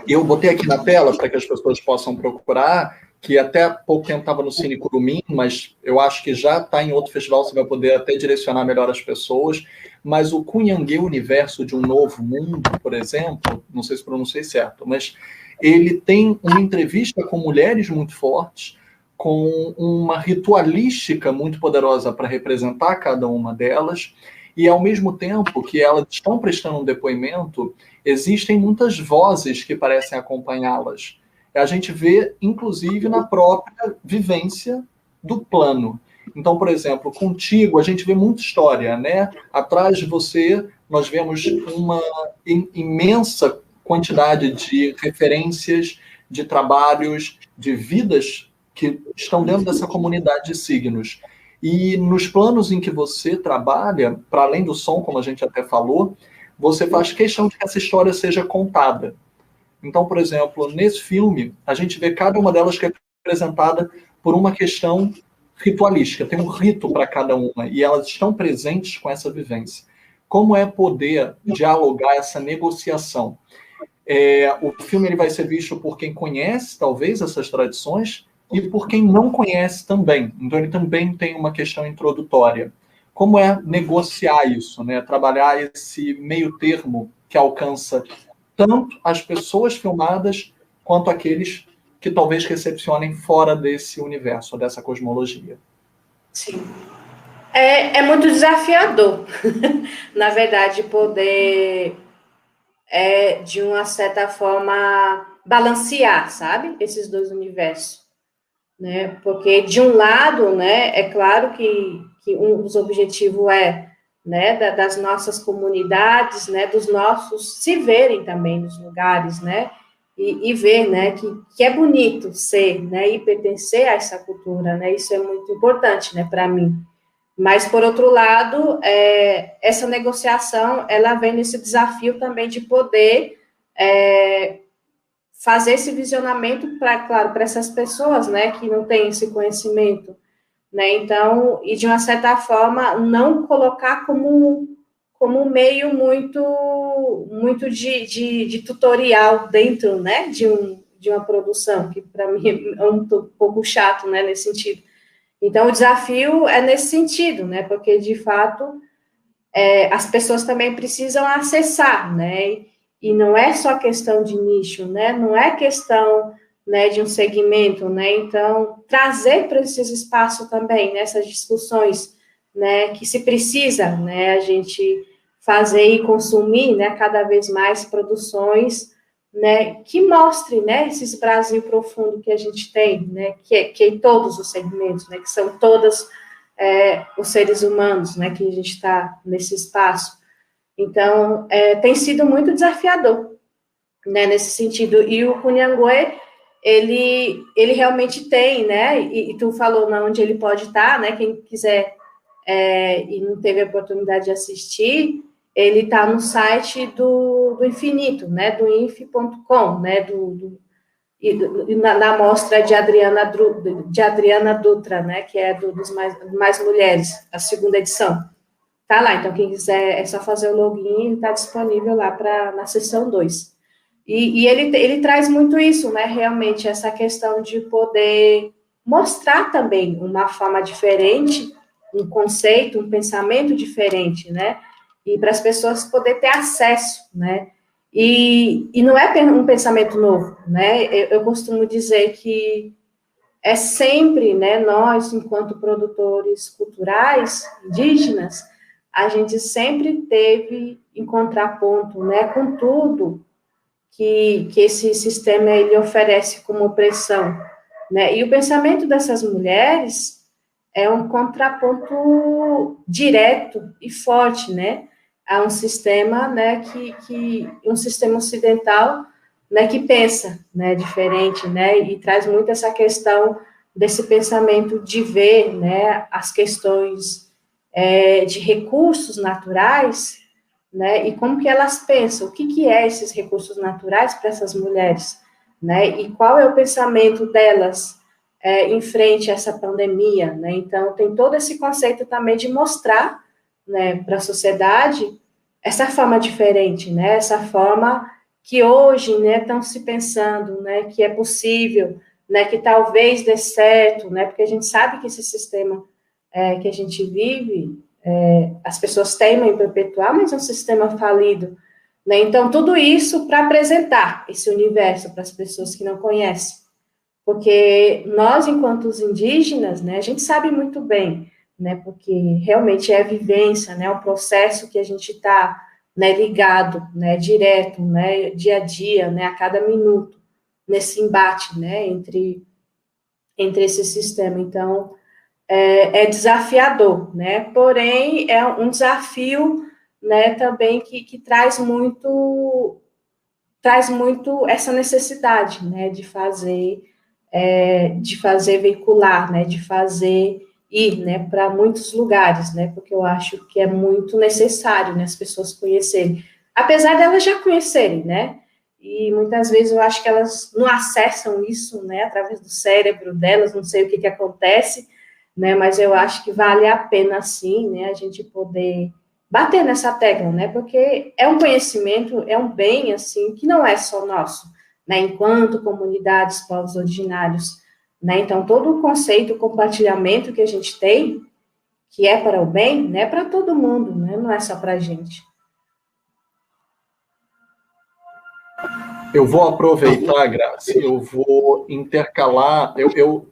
eu botei aqui na tela para que as pessoas possam procurar, que até há pouco tempo estava no Cine Curumim, mas eu acho que já está em outro festival, você vai poder até direcionar melhor as pessoas. Mas o Cunhangue Universo de um Novo Mundo, por exemplo, não sei se pronunciei certo, mas ele tem uma entrevista com mulheres muito fortes, com uma ritualística muito poderosa para representar cada uma delas, e ao mesmo tempo que elas estão prestando um depoimento, existem muitas vozes que parecem acompanhá-las. A gente vê, inclusive, na própria vivência do plano. Então, por exemplo, contigo, a gente vê muita história, né? Atrás de você, nós vemos uma imensa quantidade de referências, de trabalhos, de vidas que estão dentro dessa comunidade de signos. E nos planos em que você trabalha, para além do som, como a gente até falou, você faz questão de que essa história seja contada. Então, por exemplo, nesse filme, a gente vê cada uma delas que é representada por uma questão ritualística, tem um rito para cada uma, e elas estão presentes com essa vivência. Como é poder dialogar essa negociação? O filme ele vai ser visto por quem conhece, talvez, essas tradições, e por quem não conhece também. Então, ele também tem uma questão introdutória. Como é negociar isso, né? Trabalhar esse meio termo que alcança tanto as pessoas filmadas quanto aqueles que talvez recepcionem fora desse universo, dessa cosmologia. Sim. É muito desafiador, na verdade, poder, de uma certa forma, balancear, sabe? Esses dois universos. Né? Porque, de um lado, né, é claro que um dos objetivos né, das nossas comunidades, né, dos nossos se verem também nos lugares, né, e ver, né, que é bonito ser, né, e pertencer a essa cultura, né, isso é muito importante, né, para mim. Mas, por outro lado, essa negociação, ela vem nesse desafio também de poder fazer esse visionamento para, claro, para essas pessoas, né, que não têm esse conhecimento, né, então, e de uma certa forma, não colocar como um meio muito de tutorial dentro, né, de uma produção, que para mim é um pouco chato, né, nesse sentido. Então, o desafio é nesse sentido, né, porque, de fato, as pessoas também precisam acessar, né, e não é só questão de nicho, né, não é questão, né, de um segmento, né, então, trazer para esses espaços também, nessas discussões, né, que se precisa, né, a gente fazer e consumir, né, cada vez mais produções, né, que mostre, né, esse Brasil profundo que a gente tem, né, que em todos os segmentos, né, que são todas os seres humanos, né, que a gente está nesse espaço. Então, tem sido muito desafiador, né, nesse sentido. E o Cunhangue, ele realmente tem, né, e tu falou onde ele pode estar, né, quem quiser e não teve a oportunidade de assistir, ele está no site do Infinito, né, do inf.com, né, e na mostra de Adriana Dutra, né, que é dos mais mulheres, a segunda edição. Tá lá, então quem quiser é só fazer o login, está disponível lá na seção 2. E ele traz muito isso, né, realmente, essa questão de poder mostrar também uma forma diferente, um conceito, um pensamento diferente, né, e para as pessoas poderem ter acesso, né, e não é um pensamento novo, né, eu costumo dizer que é sempre, né, nós, enquanto produtores culturais, indígenas, a gente sempre teve em contraponto, né, com tudo que esse sistema ele oferece como opressão, né? E o pensamento dessas mulheres é um contraponto direto e forte, né, a um sistema, né, que um sistema ocidental, né, que pensa, né, diferente, né, e traz muito essa questão desse pensamento de ver, né, as questões de recursos naturais, né, e como que elas pensam, o que é esses recursos naturais para essas mulheres, né, e qual é o pensamento delas em frente a essa pandemia, né, então tem todo esse conceito também de mostrar, né, para a sociedade essa forma diferente, né, essa forma que hoje, né, estão se pensando, né, que é possível, né, que talvez dê certo, né, porque a gente sabe que esse sistema que a gente vive, as pessoas teimam em perpetuar, mas é um sistema falido, né? Então, tudo isso para apresentar esse universo para as pessoas que não conhecem. Porque nós, enquanto os indígenas, né, a gente sabe muito bem, né, porque realmente é a vivência, né, o processo que a gente está, né, ligado, né, direto, né, dia a dia, né, a cada minuto, nesse embate, né, entre esse sistema. Então, é desafiador, né? Porém, é um desafio, né, também que traz muito essa necessidade, né, de fazer veicular, né, de fazer ir, né, para muitos lugares, né, porque eu acho que é muito necessário, né, as pessoas conhecerem, apesar delas já conhecerem, né, e muitas vezes eu acho que elas não acessam isso, né, através do cérebro delas, não sei o que acontece, né, mas eu acho que vale a pena, sim, né, a gente poder bater nessa tecla, né, porque é um conhecimento, é um bem, assim, que não é só nosso, né, enquanto comunidades, povos originários, né, então todo o conceito, o compartilhamento que a gente tem, que é para o bem, né, é para todo mundo, né, não é só para a gente. Eu vou aproveitar, Graça, eu vou intercalar.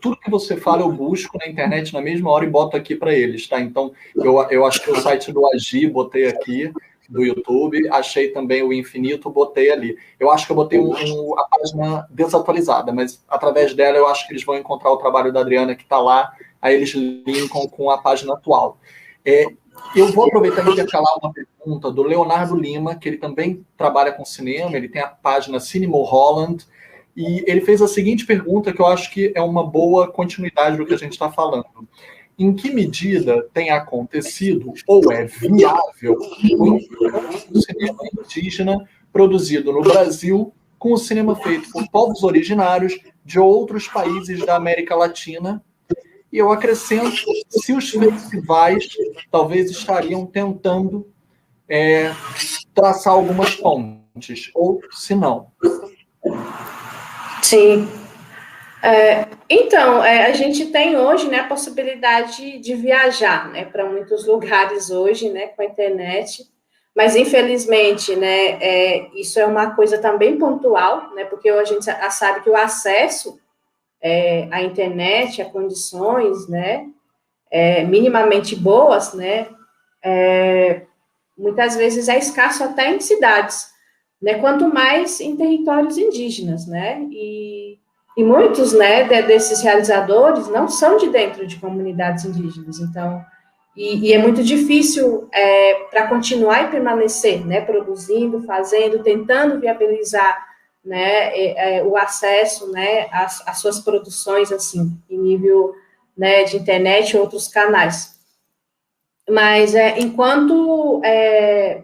Tudo que você fala, eu busco na internet na mesma hora e boto aqui para eles, tá? Então, eu achei o site do Agi, botei aqui, do YouTube, achei também o Infinito, botei ali. Eu acho que eu botei a página desatualizada, mas através dela eu acho que eles vão encontrar o trabalho da Adriana que está lá, aí eles linkam com a página atual. Eu vou aproveitar e intercalar uma pergunta do Leonardo Lima, que ele também trabalha com cinema, ele tem a página Cinema Holland, e ele fez a seguinte pergunta, que eu acho que é uma boa continuidade do que a gente está falando. Em que medida tem acontecido, ou é viável, o intercâmbio do cinema indígena produzido no Brasil com o cinema feito por povos originários de outros países da América Latina? E eu acrescento, se os festivais talvez estariam tentando traçar algumas pontes, ou se não. Sim. Então, a gente tem hoje, né, a possibilidade de viajar, né, para muitos lugares hoje, né, com a internet, mas infelizmente, né, isso é uma coisa também pontual, né, porque a gente sabe que o acesso à internet, a condições, né, minimamente boas, né, muitas vezes é escasso até em cidades, né, quanto mais em territórios indígenas, né, e muitos, né, desses realizadores não são de dentro de comunidades indígenas, então, e é muito difícil para continuar e permanecer, né, produzindo, fazendo, tentando viabilizar, né, o acesso, né, às suas produções, assim, em nível, né, de internet e outros canais. Mas, enquanto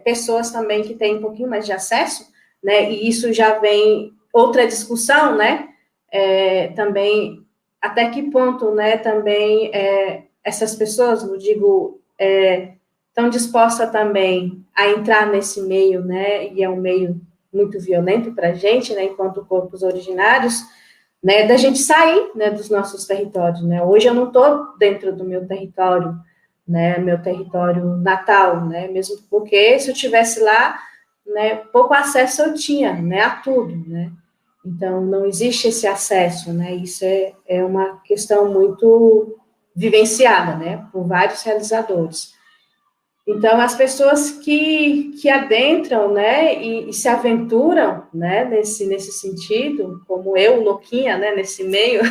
pessoas também que têm um pouquinho mais de acesso, né, e isso já vem outra discussão, né, também, até que ponto, né, também essas pessoas, não digo, estão dispostas também a entrar nesse meio, né, e é um meio muito violento para a gente, né, enquanto corpos originários, né, da gente sair, né, dos nossos territórios, né. Hoje eu não estou dentro do meu território, né, meu território natal, né, mesmo porque se eu tivesse lá, né, pouco acesso eu tinha, né, a tudo, né. Então não existe esse acesso, né. Isso é uma questão muito vivenciada, né, por vários realizadores. Então, as pessoas que adentram, né, e se aventuram, né, nesse sentido, como eu, louquinha, né, nesse meio,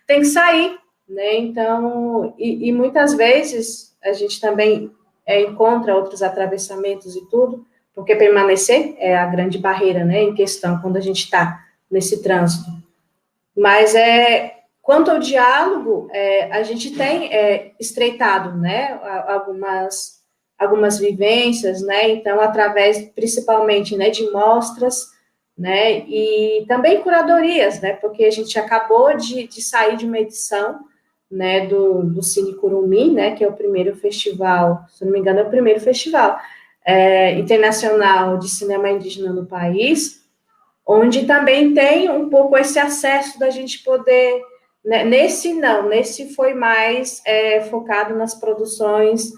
tem que sair, né, então, e muitas vezes a gente também encontra outros atravessamentos e tudo, porque permanecer é a grande barreira, né, em questão, quando a gente está nesse trânsito. Mas quanto ao diálogo, a gente tem estreitado, né, algumas vivências, né, então, através, principalmente, né, de mostras, né, e também curadorias, né, porque a gente acabou de sair de uma edição, né, do Cine Curumim, né, que é o primeiro festival, se não me engano, é o primeiro festival internacional de cinema indígena no país, onde também tem um pouco esse acesso da gente poder, né, nesse foi mais focado nas produções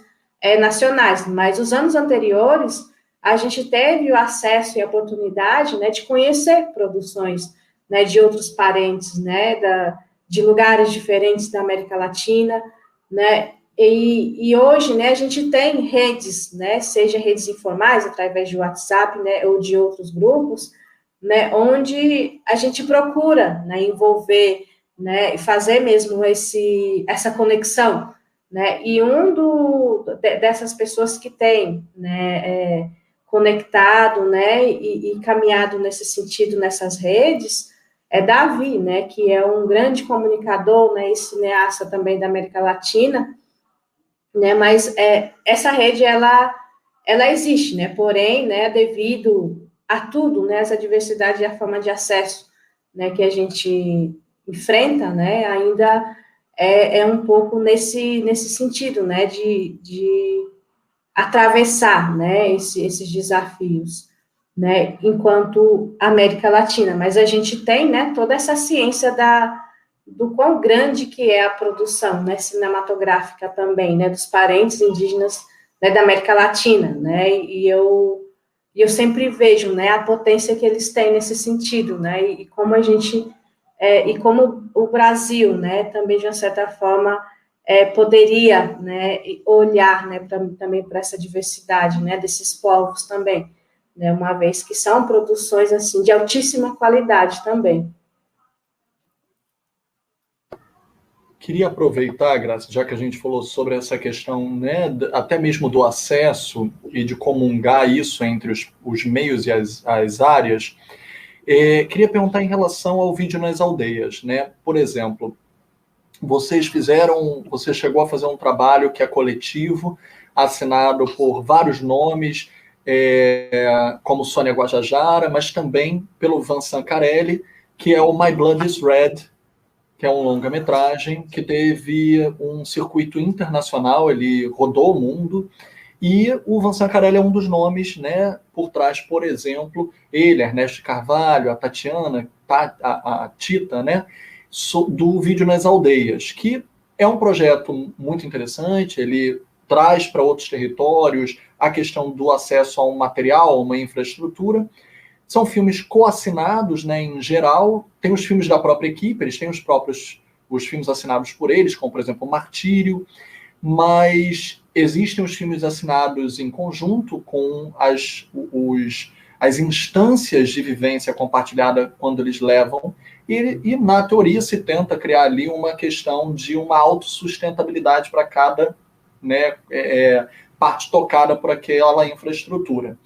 nacionais, mas os anos anteriores, a gente teve o acesso e a oportunidade, né, de conhecer produções, né, de outros parentes, né, de lugares diferentes da América Latina, né, e hoje, né, a gente tem redes, né, seja redes informais, através de WhatsApp, né, ou de outros grupos, né, onde a gente procura, né, envolver, né, fazer mesmo essa conexão, né, e dessas pessoas que tem, né, conectado, né, e caminhado nesse sentido, nessas redes, é Davi, né, que é um grande comunicador, né, e cineasta também da América Latina, né, mas essa rede, ela existe, né, porém, né, devido a tudo, né, essa diversidade e a forma de acesso, né, que a gente enfrenta, né, ainda é um pouco nesse sentido, né, de atravessar, né, esses desafios, né, enquanto América Latina, mas a gente tem, né, toda essa ciência do quão grande que é a produção, né, cinematográfica também, né, dos parentes indígenas, né, da América Latina, né, e eu sempre vejo, né, a potência que eles têm nesse sentido, né, e como a gente, e como o Brasil, né, também de uma certa forma poderia, né, olhar, né, também para essa diversidade, né, desses povos também, né, uma vez que são produções, assim, de altíssima qualidade também. Queria aproveitar, Graça, já que a gente falou sobre essa questão, né, até mesmo do acesso e de comungar isso entre os meios e as áreas, queria perguntar em relação ao vídeo nas aldeias, né? Por exemplo, você chegou a fazer um trabalho que é coletivo, assinado por vários nomes, como Sônia Guajajara, mas também pelo Van Sancarelli, que é o My Blood is Red, que é um longa-metragem que teve um circuito internacional, ele rodou o mundo, e o Van Sancarelli é um dos nomes, né, por trás, por exemplo, ele, Ernesto Carvalho, a Tatiana, a Tita, né, do Vídeo nas Aldeias, que é um projeto muito interessante, ele traz para outros territórios a questão do acesso a um material, a uma infraestrutura. São filmes coassinados, né, em geral. Tem os filmes da própria equipe, eles têm os filmes assinados por eles, como, por exemplo, Martírio, mas existem os filmes assinados em conjunto com as instâncias de vivência compartilhada quando eles levam, e na teoria se tenta criar ali uma questão de uma autossustentabilidade para cada, né, parte tocada por aquela infraestrutura.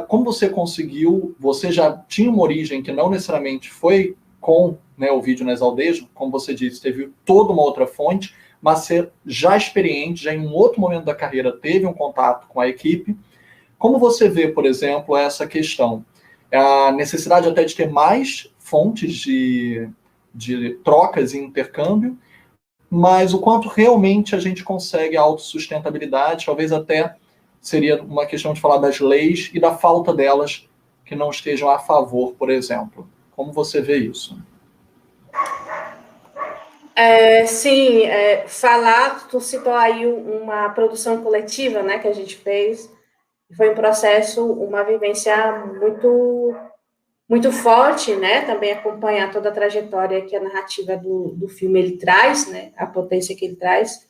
Como você conseguiu, você já tinha uma origem que não necessariamente foi com, né, o Vídeo nas Aldeias, como você disse, teve toda uma outra fonte, mas você já experiente, já em um outro momento da carreira teve um contato com a equipe. Como você vê, por exemplo, essa questão? A necessidade até de ter mais fontes de trocas e intercâmbio, mas o quanto realmente a gente consegue a autossustentabilidade, talvez até seria uma questão de falar das leis e da falta delas que não estejam a favor, por exemplo. Como você vê isso? Sim, tu citou aí uma produção coletiva, né, que a gente fez, foi um processo, uma vivência muito forte, né, também acompanhar toda a trajetória que a narrativa do filme ele traz, né, a potência que ele traz,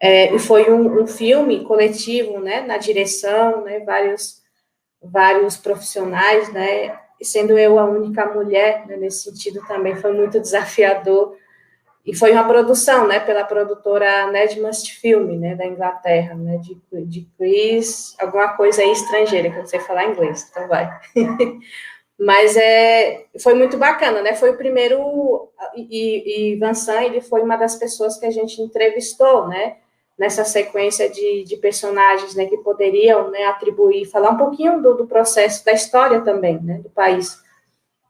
e foi um filme coletivo, né, na direção, né, vários profissionais, né, e sendo eu a única mulher, né, nesse sentido também foi muito desafiador. E foi uma produção, né, pela produtora Ned Must Film, né, da Inglaterra, né, de Chris, alguma coisa aí estrangeira, que eu não sei falar inglês, então vai. Mas foi muito bacana, né, foi o primeiro, e Vincent, ele foi uma das pessoas que a gente entrevistou, né, nessa sequência de personagens, né, que poderiam, né, atribuir, falar um pouquinho do processo, da história também, né, do país.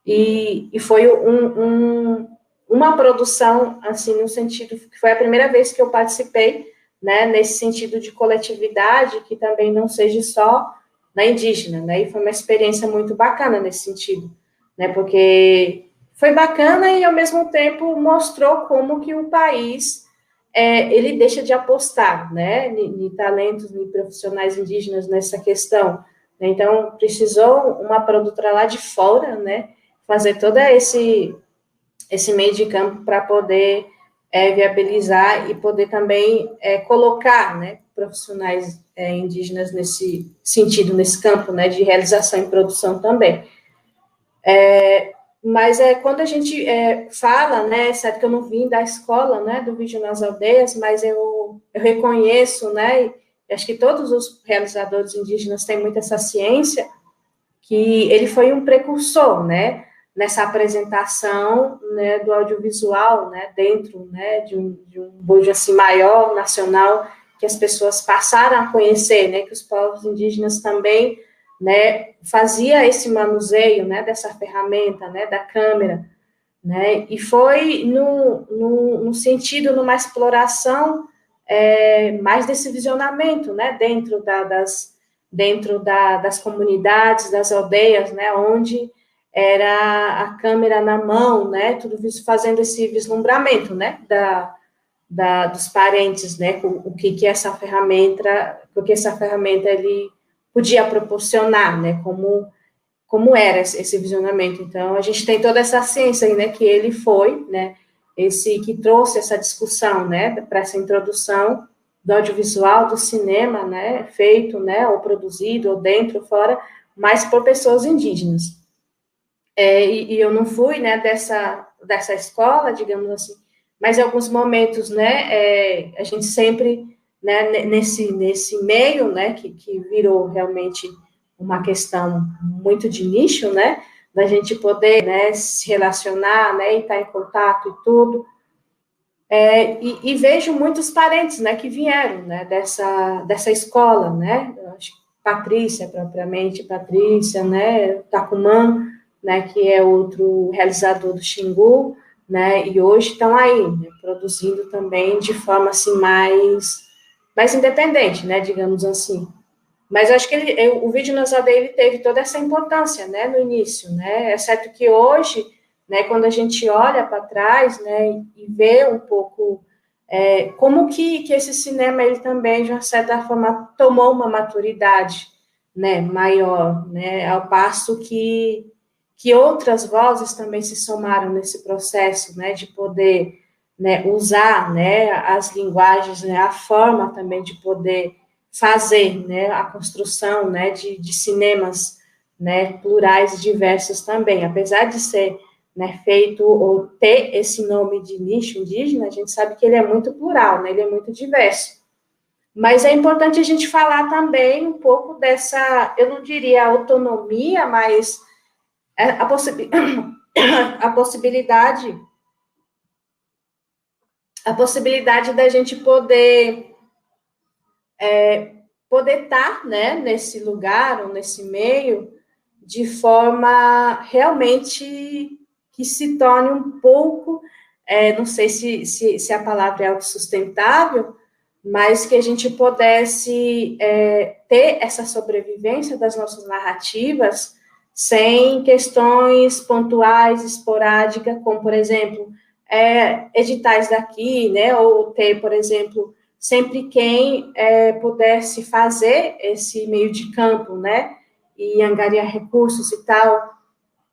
E foi uma produção, assim, no sentido que foi a primeira vez que eu participei, né, nesse sentido de coletividade, que também não seja só na indígena, né, e foi uma experiência muito bacana nesse sentido, né, porque foi bacana e, ao mesmo tempo, mostrou como que o país, ele deixa de apostar, né, em talentos, em profissionais indígenas nessa questão, né, então, precisou uma produtora lá de fora, né, fazer todo esse meio de campo para poder viabilizar e poder também colocar, né, profissionais indígenas nesse sentido, nesse campo, né, de realização e produção também. Mas quando a gente fala, né, certo que eu não vim da escola, né, do Vídeo nas Aldeias, mas eu reconheço, né, e acho que todos os realizadores indígenas têm muito essa ciência, que ele foi um precursor, né, nessa apresentação, né, do audiovisual, né, dentro, né, de um bojo assim maior, nacional, que as pessoas passaram a conhecer, né, que os povos indígenas também, né, fazia esse manuseio, né, dessa ferramenta, né, da câmera, né, e foi no sentido, numa exploração mais desse visionamento, né, dentro das comunidades, das aldeias, né, onde era a câmera na mão, né, tudo isso fazendo esse vislumbramento, né, dos parentes, né, o que essa ferramenta, ele podia proporcionar, né, como era esse visionamento. Então, a gente tem toda essa ciência aí, né, que ele foi, né, esse que trouxe essa discussão, né, para essa introdução do audiovisual, do cinema, né, feito, né, ou produzido, ou dentro, ou fora, mas por pessoas indígenas. E eu não fui, né, dessa escola, digamos assim, mas em alguns momentos, né, a gente sempre, né, nesse meio, né, que virou realmente uma questão muito de nicho, né, da gente poder, né, se relacionar, né, e estar em contato e tudo, e vejo muitos parentes, né, que vieram, né, dessa escola, né, acho que Patrícia, propriamente, Patrícia, né, Tacumã, né, que é outro realizador do Xingu, né, e hoje estão aí, né, produzindo também de forma, assim, mais independente, né, digamos assim. Mas eu acho que o Vídeo nas Aldeias, ele teve toda essa importância, né, no início, né, exceto que hoje, né, quando a gente olha para trás, né, e vê um pouco como que esse cinema, ele também, de uma certa forma, tomou uma maturidade, né, maior, né, ao passo que outras vozes também se somaram nesse processo, né, de poder, né, usar, né, as linguagens, né, a forma também de poder fazer, né, a construção, né, de cinemas, né, plurais e diversos também, apesar de ser, né, feito ou ter esse nome de nicho indígena, a gente sabe que ele é muito plural, né, ele é muito diverso. Mas é importante a gente falar também um pouco dessa, eu não diria autonomia, mas a possibilidade da gente poder estar, né, nesse lugar ou nesse meio de forma realmente que se torne um pouco, não sei se a palavra é autossustentável, mas que a gente pudesse ter essa sobrevivência das nossas narrativas sem questões pontuais, esporádicas, como, por exemplo, editais daqui, né, ou ter, por exemplo, sempre quem pudesse fazer esse meio de campo, né, e angariar recursos e tal,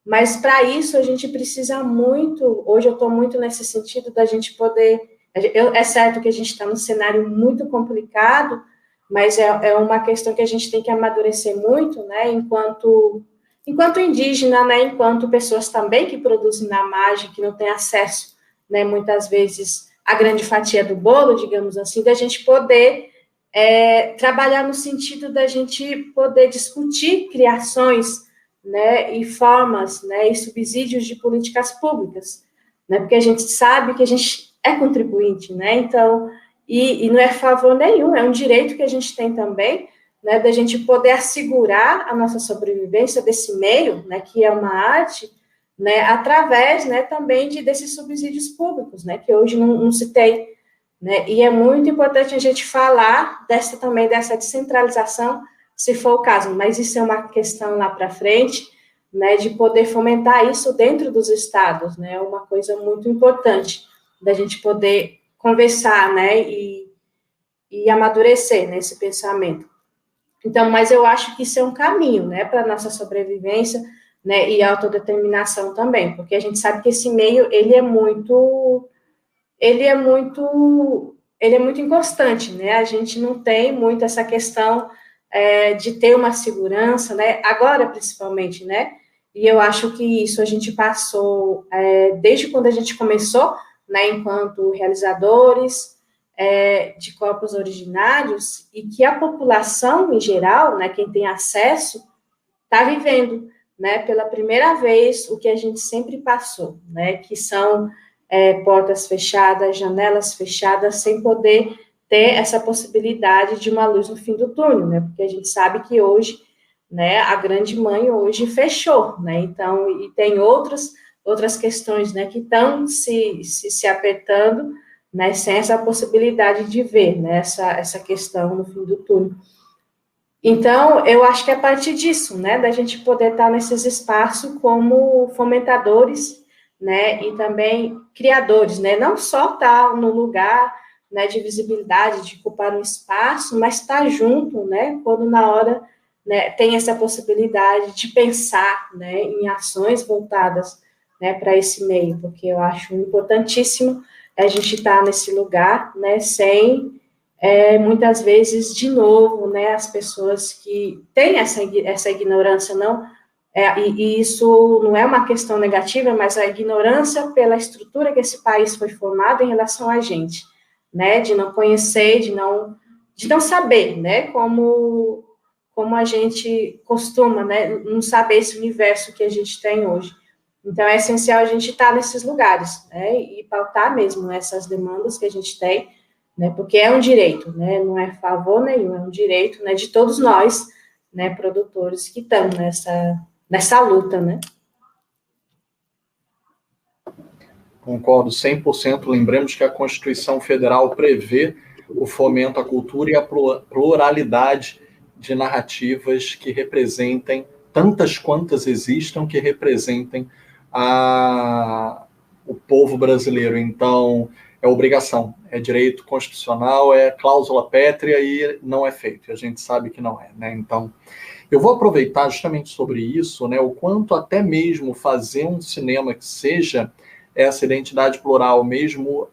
mas para isso a gente precisa muito, hoje eu estou muito nesse sentido da gente poder, é certo que a gente está num cenário muito complicado, mas é uma questão que a gente tem que amadurecer muito, né, enquanto indígena, né, enquanto pessoas também que produzem na margem, que não têm acesso, né, muitas vezes a grande fatia do bolo, digamos assim, da gente poder trabalhar no sentido da gente poder discutir criações, né, e formas, né, e subsídios de políticas públicas, né, porque a gente sabe que a gente é contribuinte, né, então, e não é favor nenhum, é um direito que a gente tem também, né, da gente poder assegurar a nossa sobrevivência desse meio, né, que é uma arte, né, através, né, também desses subsídios públicos, né, que hoje não se tem, né, e é muito importante a gente falar também dessa descentralização, se for o caso, mas isso é uma questão lá para frente, né, de poder fomentar isso dentro dos estados, né, é uma coisa muito importante da gente poder conversar, né, e amadurecer nesse pensamento. Então, mas eu acho que isso é um caminho, né, para a nossa sobrevivência, né, e autodeterminação também, porque a gente sabe que esse meio, ele é muito inconstante, né, a gente não tem muito essa questão de ter uma segurança, né, agora principalmente, né, e eu acho que isso a gente passou desde quando a gente começou, né, enquanto realizadores, de corpos originários, e que a população em geral, né, quem tem acesso, está vivendo, né, pela primeira vez o que a gente sempre passou, né, que são portas fechadas, janelas fechadas, sem poder ter essa possibilidade de uma luz no fim do túnel, né, porque a gente sabe que hoje, né, a grande mãe hoje fechou, né, então, e tem outras questões, né, que estão se apertando, né, sem essa possibilidade de ver, né, essa questão no fim do túnel. Então, eu acho que é a partir disso, né, da gente poder estar nesses espaços como fomentadores, né, e também criadores, né, não só estar no lugar, né, de visibilidade, de ocupar um espaço, mas estar junto, né, quando na hora, né, tem essa possibilidade de pensar, né, em ações voltadas, né, para esse meio, porque eu acho importantíssimo a gente estar nesse lugar, né, sem muitas vezes, de novo, né, as pessoas que têm essa ignorância, não, e isso não é uma questão negativa, mas a ignorância pela estrutura que esse país foi formado em relação a gente, né, de não conhecer, de não saber, né, como a gente costuma, né, não saber esse universo que a gente tem hoje. Então, é essencial a gente estar nesses lugares, né, e pautar mesmo essas demandas que a gente tem, né, porque é um direito, né, não é favor nenhum, é um direito, né, de todos nós, né, produtores que estamos nessa luta, né. Concordo 100%. Lembremos que a Constituição Federal prevê o fomento à cultura e à pluralidade de narrativas que representem, tantas quantas existam, que representem o povo brasileiro. Então, é obrigação, é direito constitucional, é cláusula pétrea e não é feito. A gente sabe que não é, né? Então, eu vou aproveitar justamente sobre isso, né? O quanto até mesmo fazer um cinema que seja essa identidade plural, mesmo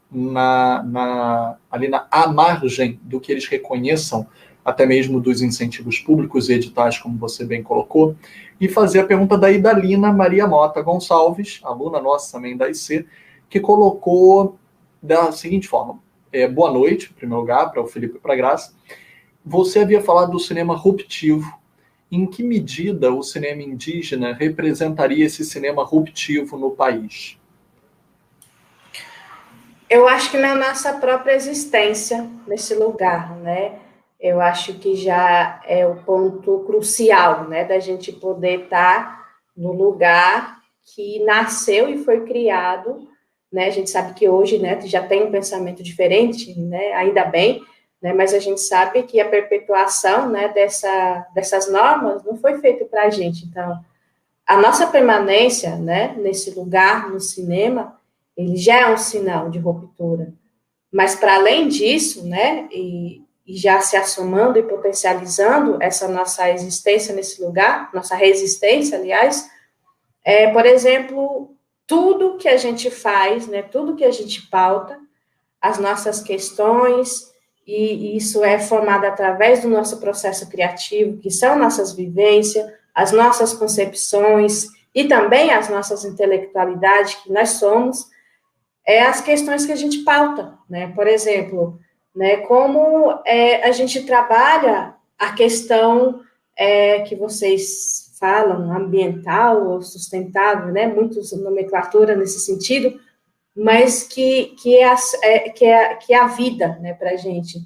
ali à margem do que eles reconheçam, até mesmo dos incentivos públicos e editais, como você bem colocou, e fazer a pergunta da Idalina Maria Mota Gonçalves, aluna nossa também da IC, que colocou da seguinte forma: boa noite, em primeiro lugar, para o Felipe e para a Graça. Você havia falado do cinema ruptivo. Em que medida o cinema indígena representaria esse cinema ruptivo no país? Eu acho que na nossa própria existência nesse lugar, né? Eu acho que já é o ponto crucial, né, da gente poder estar no lugar que nasceu e foi criado, né? A gente sabe que hoje, né, já tem um pensamento diferente, né? Ainda bem, né? Mas a gente sabe que a perpetuação, né, dessas normas não foi feita para a gente. Então, a nossa permanência, né, nesse lugar, no cinema, ele já é um sinal de ruptura. Mas, para além disso, né, e já se assomando e potencializando essa nossa existência nesse lugar, nossa resistência, aliás, por exemplo, tudo que a gente faz, né, tudo que a gente pauta, as nossas questões, e isso é formado através do nosso processo criativo, que são nossas vivências, as nossas concepções e também as nossas intelectualidades que nós somos, as questões que a gente pauta, né? Por exemplo, né, como a gente trabalha a questão que vocês falam, ambiental ou sustentável, né? Muitos nomenclatura nesse sentido, mas que é a vida, né, para a gente.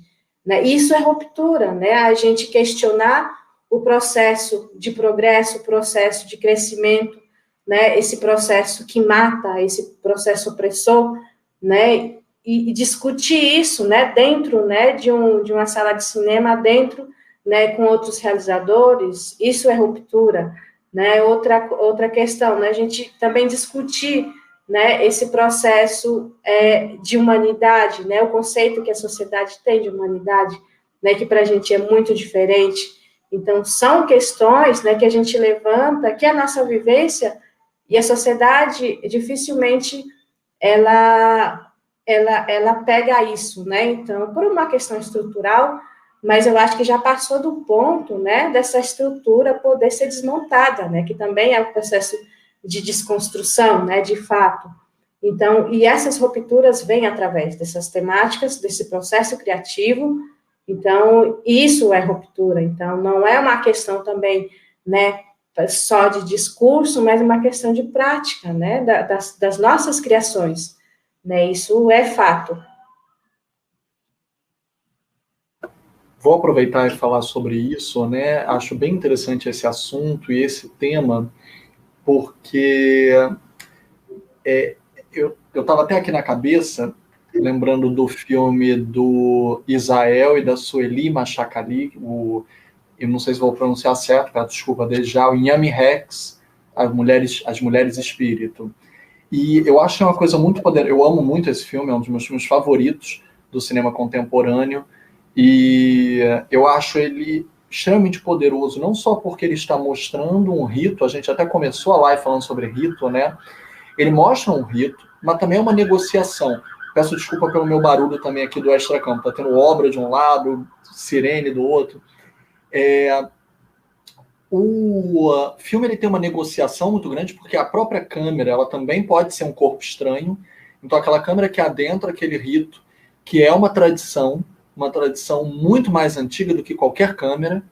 Né? Isso é ruptura, né? A gente questionar o processo de progresso, o processo de crescimento, né? Esse processo que mata, esse processo opressor, né? E discutir isso, né? Dentro, né? De uma sala de cinema, dentro, né? Com outros realizadores, isso é ruptura, né? Outra questão, né? A gente também discutir, né, esse processo de humanidade, né, o conceito que a sociedade tem de humanidade, né, que para a gente é muito diferente. Então, são questões, né, que a gente levanta, que a nossa vivência e a sociedade dificilmente ela pega isso, né? Então, por uma questão estrutural, mas eu acho que já passou do ponto, né, dessa estrutura poder ser desmontada, né, que também é um processo de desconstrução, né, de fato. Então, e essas rupturas vêm através dessas temáticas, desse processo criativo. Então, isso é ruptura. Então, não é uma questão também, né, só de discurso, mas uma questão de prática, né, das nossas criações, né, isso é fato. Vou aproveitar e falar sobre isso, né, acho bem interessante esse assunto e esse tema, porque eu estava até aqui na cabeça, lembrando do filme do Israel e da Sueli Machacali, eu não sei se vou pronunciar certo, peço desculpa desde já, o Inhame Rex, as mulheres Espírito. E eu acho que é uma coisa muito poderosa, eu amo muito esse filme, é um dos meus filmes favoritos do cinema contemporâneo, e eu acho ele extremamente poderoso, não só porque ele está mostrando um rito, a gente até começou a live falando sobre rito, né? Ele mostra um rito, mas também é uma negociação. Peço desculpa pelo meu barulho também aqui do extracampo. Está tendo obra de um lado, sirene do outro. O filme ele tem uma negociação muito grande, porque a própria câmera ela também pode ser um corpo estranho. Então, aquela câmera que adentra aquele rito, que é uma tradição muito mais antiga do que qualquer câmera,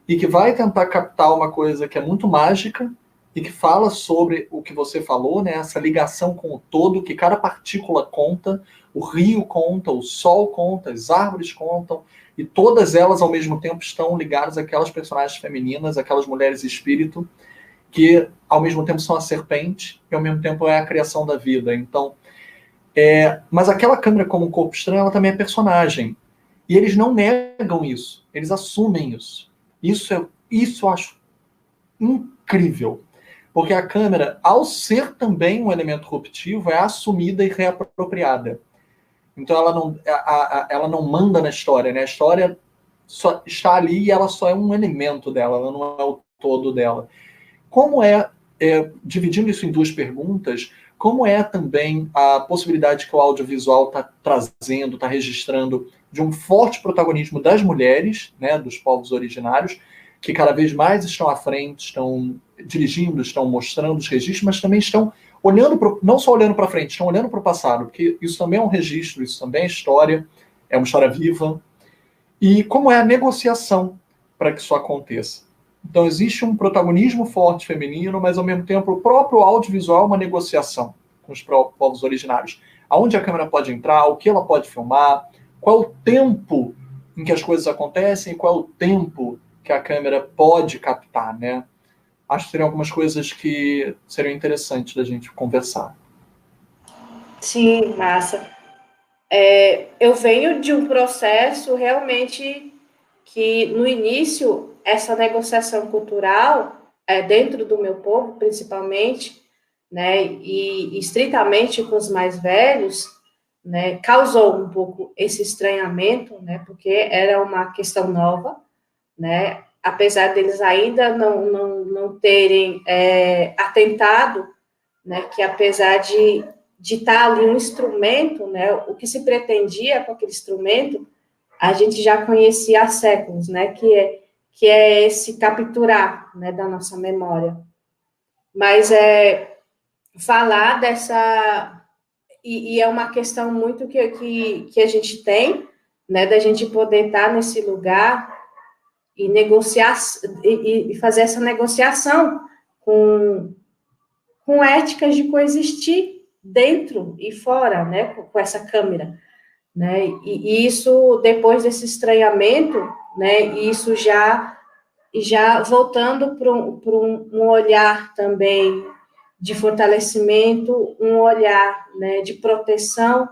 e que vai tentar captar uma coisa que é muito mágica, e que fala sobre o que você falou, né? Essa ligação com o todo, que cada partícula conta, o rio conta, o sol conta, as árvores contam, e todas elas, ao mesmo tempo, estão ligadas àquelas personagens femininas, aquelas mulheres espírito, que, ao mesmo tempo, são a serpente, e, ao mesmo tempo, é a criação da vida. Então, mas aquela câmera como um corpo estranho, ela também é personagem. E eles não negam isso, eles assumem isso. Isso eu acho incrível. Porque a câmera, ao ser também um elemento ruptivo, é assumida e reapropriada. Então ela não manda na história, né? A história só está ali e ela só é um elemento dela, ela não é o todo dela. Como dividindo isso em duas perguntas, como é também a possibilidade que o audiovisual está trazendo, está registrando, de um forte protagonismo das mulheres, né, dos povos originários, que cada vez mais estão à frente, estão dirigindo, estão mostrando os registros, mas também estão olhando, não só olhando para frente, estão olhando para o passado, porque isso também é um registro, isso também é história, é uma história viva. E como é a negociação para que isso aconteça. Então, existe um protagonismo forte feminino, mas, ao mesmo tempo, o próprio audiovisual é uma negociação com os povos originários. Aonde a câmera pode entrar, o que ela pode filmar, qual o tempo em que as coisas acontecem, qual é o tempo que a câmera pode captar, né? acho que seriam algumas coisas que seriam interessantes da gente conversar. Sim, massa. Eu venho de um processo realmente que, no início, essa negociação cultural, dentro do meu povo, principalmente, né, e estritamente com os mais velhos, né, causou um pouco esse estranhamento, né, porque era uma questão nova, né, apesar deles ainda não terem atentado, né, que apesar de estar ali um instrumento, né, o que se pretendia com aquele instrumento, a gente já conhecia há séculos, né, que é esse capturar, né, da nossa memória. Mas falar dessa... E é uma questão muito que a gente tem, né, da gente poder estar nesse lugar e negociar, e fazer essa negociação com éticas de coexistir dentro e fora, né, com essa câmera, né, e isso, depois desse estranhamento, né, isso já voltando para um olhar também de fortalecimento, um olhar, né, de proteção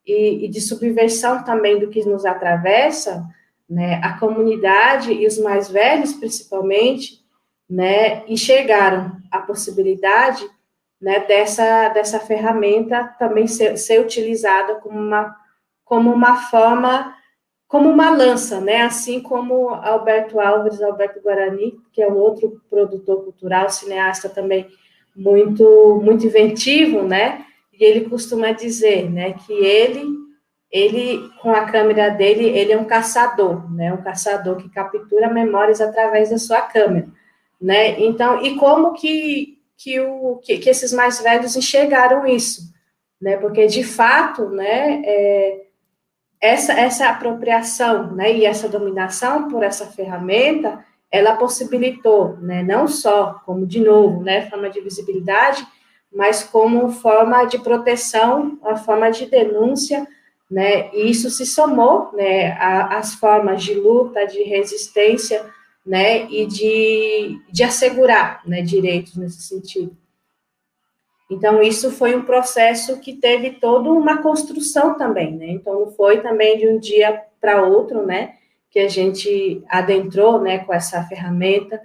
e de subversão também do que nos atravessa, né, a comunidade e os mais velhos, principalmente, né, enxergaram a possibilidade, né, dessa ferramenta também ser utilizada como uma forma, como uma lança, né, assim como Alberto Guarani, que é um outro produtor cultural, cineasta também muito inventivo, né, e ele costuma dizer, né, que ele, com a câmera dele, ele é um caçador, né, um caçador que captura memórias através da sua câmera, né, então, e como que esses mais velhos enxergaram isso, né, porque, de fato, né, essa apropriação, né, e essa dominação por essa ferramenta, ela possibilitou, né, não só como, de novo, né, forma de visibilidade, mas como forma de proteção, a forma de denúncia, né, e isso se somou, né, às formas de luta, de resistência, né, e de assegurar, né, direitos nesse sentido. Então, isso foi um processo que teve toda uma construção também, né? Então, não foi também de um dia para outro, né, que a gente adentrou, né, com essa ferramenta,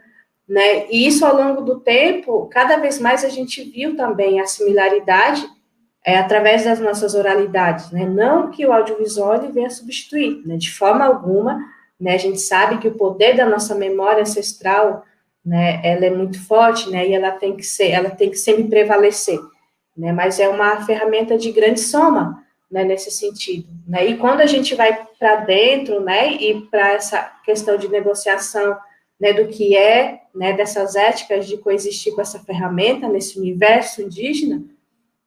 né? E isso, ao longo do tempo, cada vez mais a gente viu também a similaridade através das nossas oralidades, né? Não que o audiovisual ele venha substituir, né, de forma alguma, né? A gente sabe que o poder da nossa memória ancestral, né, ela é muito forte, né, e ela tem que sempre prevalecer, né, mas é uma ferramenta de grande soma, né, nesse sentido, né, e quando a gente vai para dentro, né, e para essa questão de negociação, né, do que né, dessas éticas de coexistir com essa ferramenta nesse universo indígena,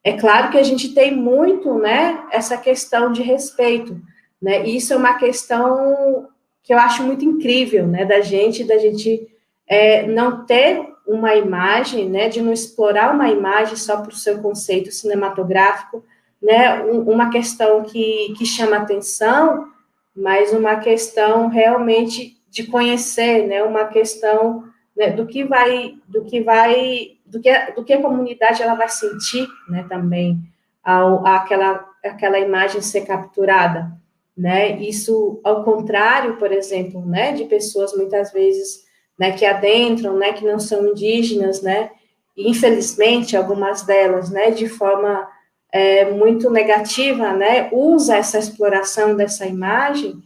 é claro que a gente tem muito, né, essa questão de respeito, né, e isso é uma questão que eu acho muito incrível, né, da gente não ter uma imagem, né, de não explorar uma imagem só para o seu conceito cinematográfico, né, uma questão que chama atenção, mas uma questão realmente de conhecer, né, uma questão, né, do que a comunidade ela vai sentir, né, também aquela imagem ser capturada, né, isso ao contrário, por exemplo, né, de pessoas muitas vezes, né, que adentram, né, que não são indígenas, né, e infelizmente algumas delas, né, de forma muito negativa, né, usa essa exploração dessa imagem,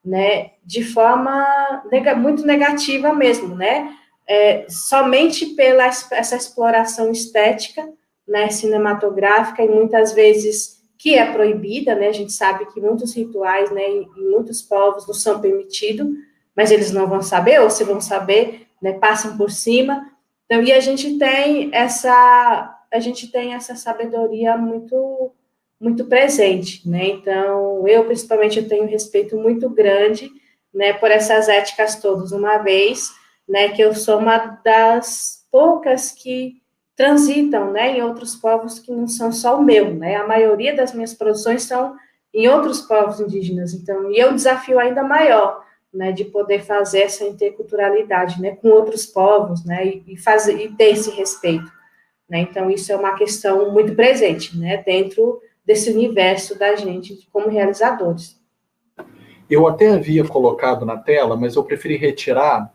né, de forma muito negativa mesmo, né, somente pela essa exploração estética, né, cinematográfica, e muitas vezes que é proibida, né, a gente sabe que muitos rituais, né, em muitos povos não são permitidos, mas eles não vão saber, ou se vão saber, né, passam por cima. Então, e a gente tem essa sabedoria muito presente, né? Então, principalmente eu tenho um respeito muito grande, né, por essas éticas todas, uma vez, né, que eu sou uma das poucas que transitam, né, em outros povos que não são só o meu, né? A maioria das minhas produções são em outros povos indígenas, então, e é um desafio ainda maior, né, de poder fazer essa interculturalidade, né, com outros povos, né, e ter esse respeito, né? Então, isso é uma questão muito presente, né, dentro desse universo da gente como realizadores. Eu até havia colocado na tela, mas eu preferi retirar,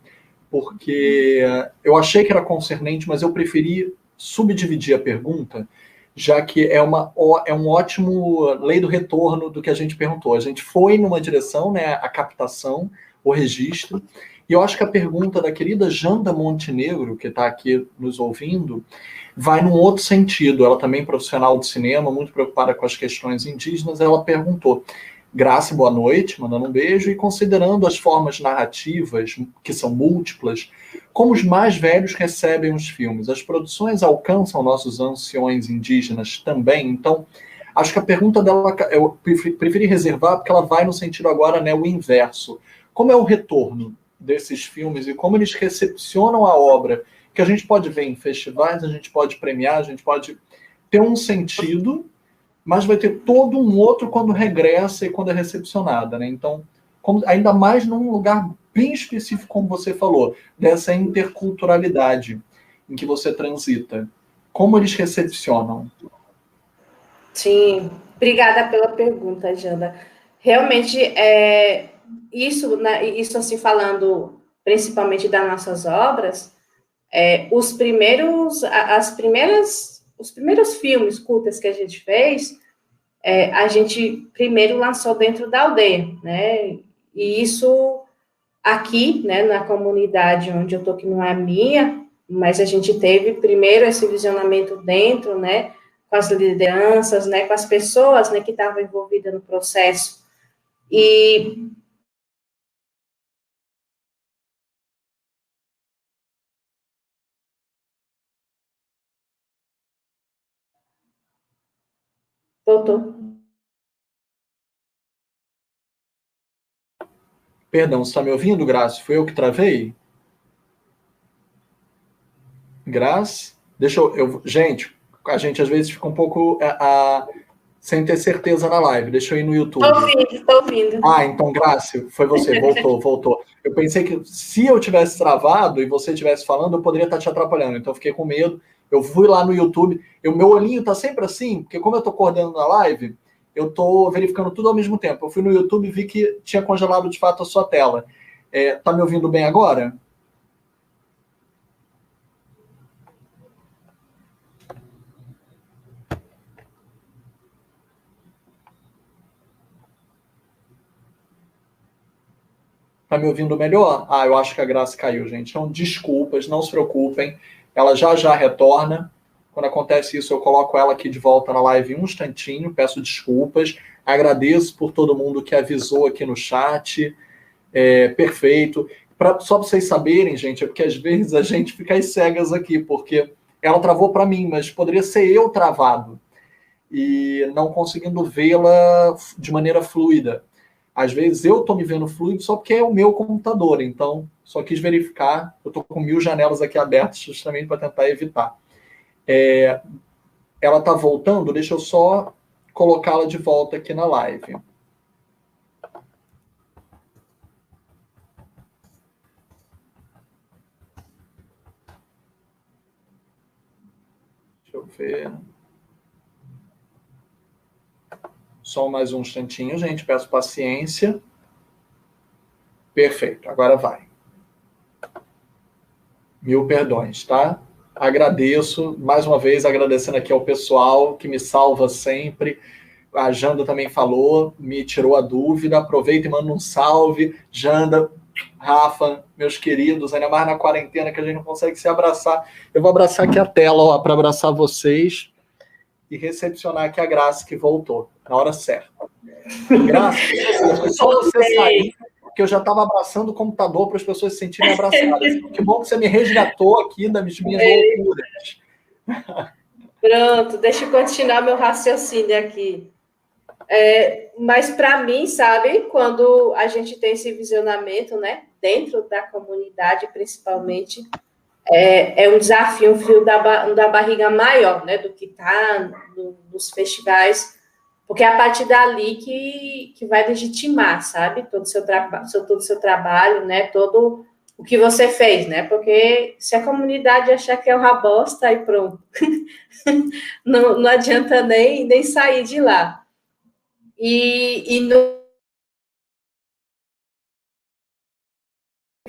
porque eu achei que era concernente, mas eu preferi subdividir a pergunta, já que é um ótimo lei do retorno do que a gente perguntou. A gente foi numa direção, né, a captação, o registro, e eu acho que a pergunta da querida Janda Montenegro, que está aqui nos ouvindo, vai num outro sentido. Ela também é profissional de cinema, muito preocupada com as questões indígenas, ela perguntou: Graça, boa noite, mandando um beijo, e considerando as formas narrativas, que são múltiplas, como os mais velhos recebem os filmes? As produções alcançam nossos anciões indígenas também? Então, acho que a pergunta dela, eu preferi reservar, porque ela vai no sentido agora, né, o inverso. Como é o retorno desses filmes e como eles recepcionam a obra, que a gente pode ver em festivais, a gente pode premiar, a gente pode ter um sentido, mas vai ter todo um outro quando regressa e quando é recepcionada, né? Então, ainda mais num lugar bem específico, como você falou, dessa interculturalidade em que você transita. Como eles recepcionam? Sim, obrigada pela pergunta, Janda. Realmente, isso, né, isso assim, falando principalmente das nossas obras, os primeiros filmes curtas que a gente fez, a gente primeiro lançou dentro da aldeia, né? E isso aqui, né, na comunidade onde eu estou, que não é minha, mas a gente teve primeiro esse visionamento dentro, né, com as lideranças, né, com as pessoas, né, que estavam envolvidas no processo. E voltou. Perdão, você está me ouvindo, Graça? Foi eu que travei? Graça? Deixa eu... Gente, a gente às vezes fica um pouco sem ter certeza na live. Deixa eu ir no YouTube. Estou ouvindo. Ah, então, Graça, foi você. Voltou. Eu pensei que se eu tivesse travado e você estivesse falando, eu poderia estar te atrapalhando. Então, eu fiquei com medo. Eu fui lá no YouTube. Meu olhinho está sempre assim, porque como eu estou coordenando a live, eu estou verificando tudo ao mesmo tempo. Eu fui no YouTube e vi que tinha congelado de fato a sua tela. Tá me ouvindo bem agora? Tá me ouvindo melhor? Ah, eu acho que a Graça caiu, gente. Então, desculpas, não se preocupem. Ela já retorna. Quando acontece isso, eu coloco ela aqui de volta na live um instantinho. Peço desculpas. Agradeço por todo mundo que avisou aqui no chat. Perfeito. Só para vocês saberem, gente, é porque às vezes a gente fica às cegas aqui, porque ela travou para mim, mas poderia ser eu travado e não conseguindo vê-la de maneira fluida. Às vezes eu estou me vendo fluido só porque é o meu computador, então só quis verificar. Eu estou com 1000 janelas aqui abertas justamente para tentar evitar. Ela está voltando, deixa eu só colocá-la de volta aqui na live. Deixa eu ver. Só mais um instantinho, gente. Peço paciência. Perfeito, agora vai. 1000 perdões, tá? Agradeço, mais uma vez, agradecendo aqui ao pessoal que me salva sempre. A Janda também falou, me tirou a dúvida. Aproveita e manda um salve. Janda, Rafa, meus queridos, ainda mais na quarentena que a gente não consegue se abraçar. Eu vou abraçar aqui a tela para abraçar vocês e recepcionar aqui a Graça que voltou, na hora certa. Graça, foi só você sair, que eu já estava abraçando o computador para as pessoas se sentirem abraçadas. Que bom que você me resgatou aqui das minhas loucuras. Pronto, deixa eu continuar meu raciocínio aqui. Mas para mim, sabe, quando a gente tem esse visionamento, né, dentro da comunidade, principalmente, é um desafio, um frio da barriga maior, né, do que está nos festivais, porque é a partir dali que vai legitimar, sabe? Todo o seu trabalho, né? Todo o que você fez, né? Porque se a comunidade achar que é uma bosta, aí pronto. Não adianta nem sair de lá.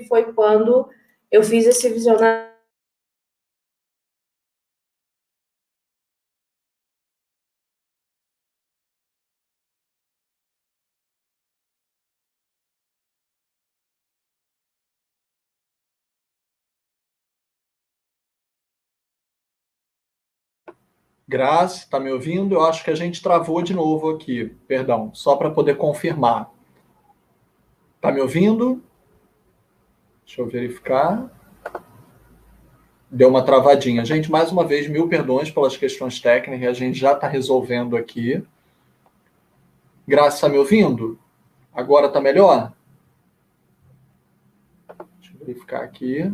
Foi quando eu fiz esse visionário. Grazi, está me ouvindo? Eu acho que a gente travou de novo aqui. Perdão, só para poder confirmar. Está me ouvindo? Deixa eu verificar. Deu uma travadinha. Gente, mais uma vez, mil perdões pelas questões técnicas. A gente já está resolvendo aqui. Grazi, está me ouvindo? Agora está melhor? Deixa eu verificar aqui.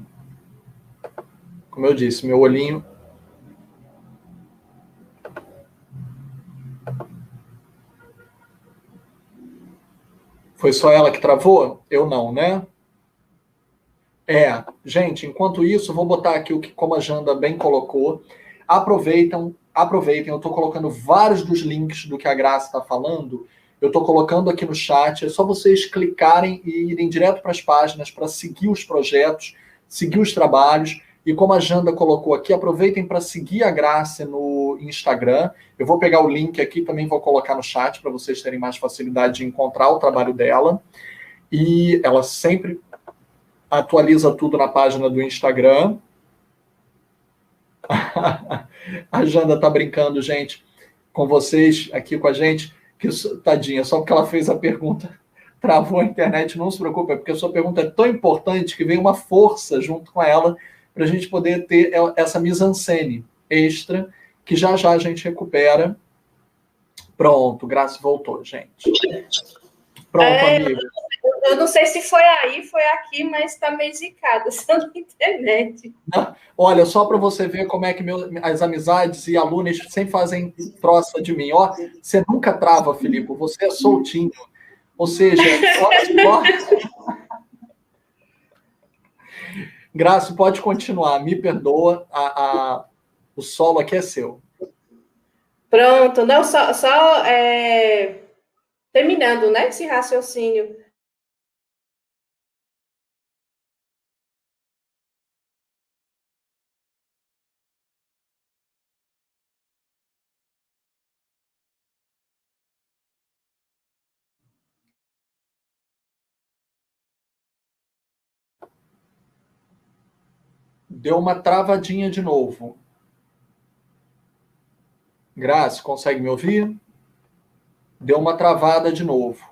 Como eu disse, meu olhinho... Foi só ela que travou? Eu não, né? Gente, enquanto isso, vou botar aqui o que, como a Janda bem colocou. Aproveitem, eu estou colocando vários dos links do que a Graça está falando. Eu estou colocando aqui no chat, é só vocês clicarem e irem direto para as páginas para seguir os projetos, seguir os trabalhos. E como a Janda colocou aqui, aproveitem para seguir a Graça no Instagram. Eu vou pegar o link aqui, também vou colocar no chat para vocês terem mais facilidade de encontrar o trabalho dela. E ela sempre atualiza tudo na página do Instagram. A Janda tá brincando, gente, com vocês, aqui com a gente, que tadinha, só porque ela fez a pergunta, travou a internet, não se preocupe, é porque a sua pergunta é tão importante que vem uma força junto com ela para a gente poder ter essa mise-en-scène extra, que já a gente recupera. Pronto, Graça voltou, gente. Pronto, amigo. Eu não sei se foi aí, foi aqui, mas está meio zicada essa internet. Olha, só para você ver como é que as amizades e alunos sempre fazem troça de mim. Ó, você nunca trava, Filipe, você é soltinho. Ou seja, Graça, pode continuar, me perdoa, o solo aqui é seu. Pronto, não, só terminando, né, esse raciocínio. Deu uma travadinha de novo. Graça, consegue me ouvir? Deu uma travada de novo.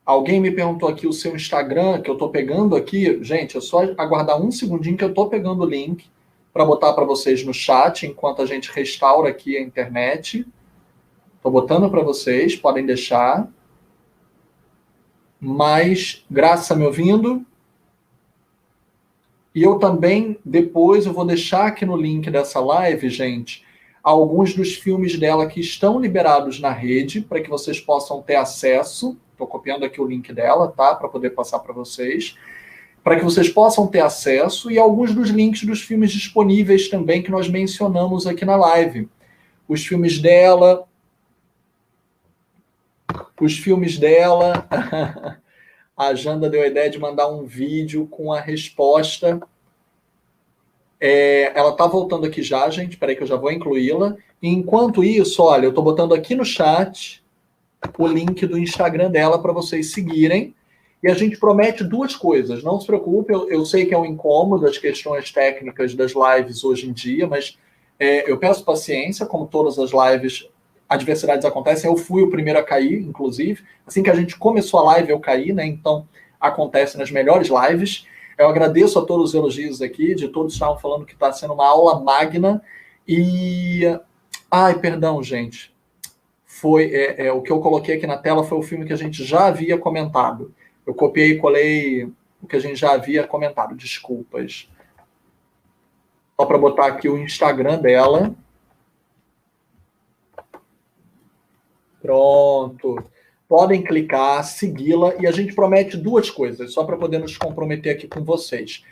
Alguém me perguntou aqui o seu Instagram, que eu estou pegando aqui. Gente, é só aguardar um segundinho que eu estou pegando o link para botar para vocês no chat, enquanto a gente restaura aqui a internet. Estou botando para vocês, podem deixar. Mas, Graça, me ouvindo? E eu também, depois, eu vou deixar aqui no link dessa live, gente, alguns dos filmes dela que estão liberados na rede, para que vocês possam ter acesso. Estou copiando aqui o link dela, tá? Para poder passar para vocês. Para que vocês possam ter acesso, e alguns dos links dos filmes disponíveis também que nós mencionamos aqui na live. Os filmes dela... A Janda deu a ideia de mandar um vídeo com a resposta. Ela está voltando aqui já, gente. Espera aí que eu já vou incluí-la. Enquanto isso, olha, eu estou botando aqui no chat o link do Instagram dela para vocês seguirem. E a gente promete duas coisas. Não se preocupe, eu sei que é um incômodo as questões técnicas das lives hoje em dia, mas eu peço paciência, como todas as lives, adversidades acontecem. Eu fui o primeiro a cair, inclusive. Assim que a gente começou a live, eu caí, né? Então, acontece nas melhores lives. Eu agradeço a todos os elogios aqui, de todos estavam falando que está sendo uma aula magna. E... Ai, perdão, gente. Foi o que eu coloquei aqui na tela foi o filme que a gente já havia comentado. Eu copiei e colei o que a gente já havia comentado. Desculpas. Só para botar aqui o Instagram dela. Pronto. Podem clicar, segui-la, e a gente promete duas coisas, só para poder nos comprometer aqui com vocês.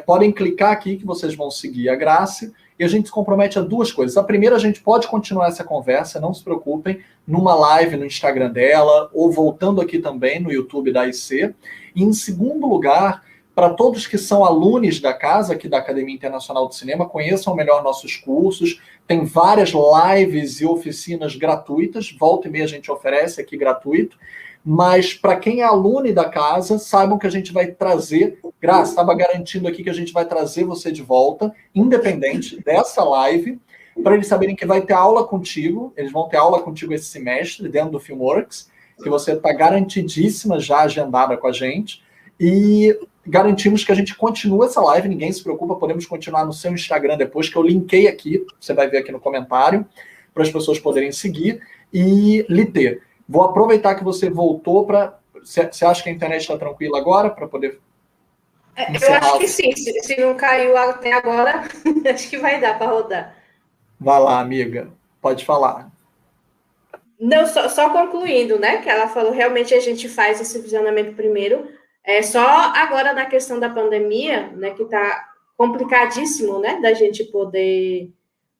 Podem clicar aqui que vocês vão seguir a Grace, e a gente se compromete a duas coisas. A primeira, a gente pode continuar essa conversa, não se preocupem, numa live no Instagram dela, ou voltando aqui também no YouTube da IC. E em segundo lugar, para todos que são alunos da casa, aqui da Academia Internacional de Cinema, conheçam melhor nossos cursos, tem várias lives e oficinas gratuitas, volta e meia a gente oferece aqui gratuito, mas para quem é aluno da casa, saibam que a gente vai trazer, Graça, estava garantindo aqui que a gente vai trazer você de volta, independente dessa live, para eles saberem que vai ter aula contigo, eles vão ter aula contigo esse semestre, dentro do Filmworks, que você está garantidíssima, já agendada com a gente, e garantimos que a gente continua essa live, ninguém se preocupa, podemos continuar no seu Instagram depois, que eu linkei aqui, você vai ver aqui no comentário, para as pessoas poderem seguir, e Litê, vou aproveitar que você voltou para... Você acha que a internet está tranquila agora, para poder eu acho que sim, se não caiu até agora, acho que vai dar para rodar. Vai lá, amiga, pode falar. Não, só concluindo, né, que ela falou, realmente a gente faz esse visionamento primeiro, só agora na questão da pandemia, né, que está complicadíssimo, né, da gente poder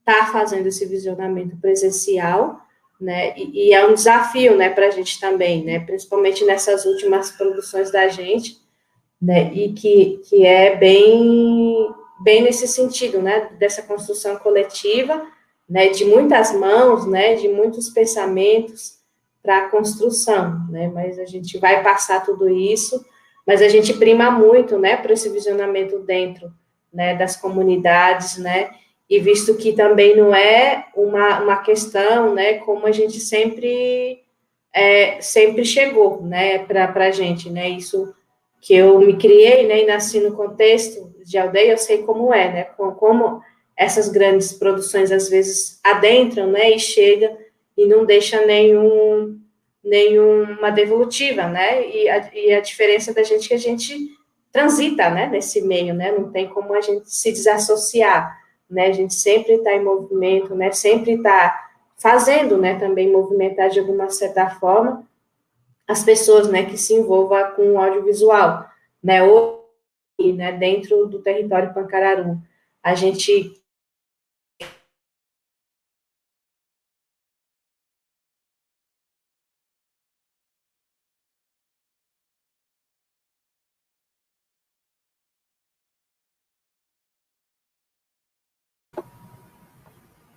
estar fazendo esse visionamento presencial, né, e é um desafio, né, para a gente também, né, principalmente nessas últimas produções da gente, né, e que é bem nesse sentido, né, dessa construção coletiva, né, de muitas mãos, né, de muitos pensamentos para a construção, né, mas a gente vai passar tudo isso, mas a gente prima muito, né, para esse visionamento dentro, né, das comunidades, né, e visto que também não é uma questão, né, como a gente sempre chegou, né, para a gente, né, isso que eu me criei, né, e nasci no contexto de aldeia, eu sei como é, né, como essas grandes produções, às vezes, adentram, né, e chega e não deixa nenhuma devolutiva, né, e a diferença da gente é que a gente transita, né, nesse meio, né, não tem como a gente se desassociar, né, a gente sempre está em movimento, né, sempre está fazendo, né, também movimentar de alguma certa forma as pessoas, né, que se envolvam com o audiovisual, né, ou, né, dentro do território Pancararu. A gente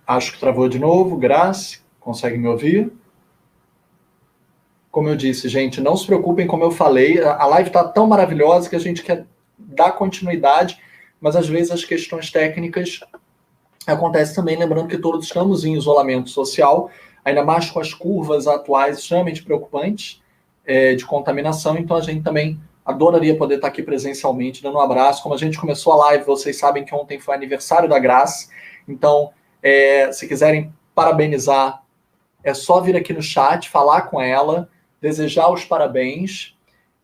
Acho que travou de novo. Grace, consegue me ouvir? Como eu disse, gente, não se preocupem, como eu falei, a live está tão maravilhosa que a gente quer dar continuidade, mas às vezes as questões técnicas acontecem também, lembrando que todos estamos em isolamento social, ainda mais com as curvas atuais extremamente preocupantes de contaminação, então a gente também adoraria poder estar aqui presencialmente, dando um abraço. Como a gente começou a live, vocês sabem que ontem foi aniversário da Grace, então se quiserem parabenizar, é só vir aqui no chat, falar com ela, desejar os parabéns,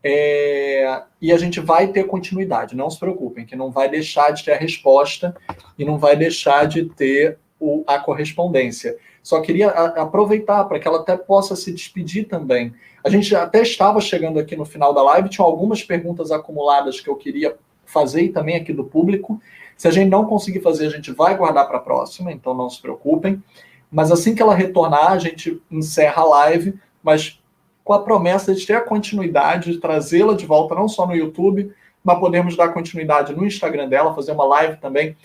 e a gente vai ter continuidade, não se preocupem, que não vai deixar de ter a resposta e não vai deixar de ter a correspondência. Só queria aproveitar para que ela até possa se despedir também. A gente até estava chegando aqui no final da live, tinha algumas perguntas acumuladas que eu queria fazer e também aqui do público. Se a gente não conseguir fazer, a gente vai guardar para a próxima, então não se preocupem. Mas assim que ela retornar, a gente encerra a live, mas com a promessa de ter a continuidade, de trazê-la de volta, não só no YouTube, mas podemos dar continuidade no Instagram dela, fazer uma live também,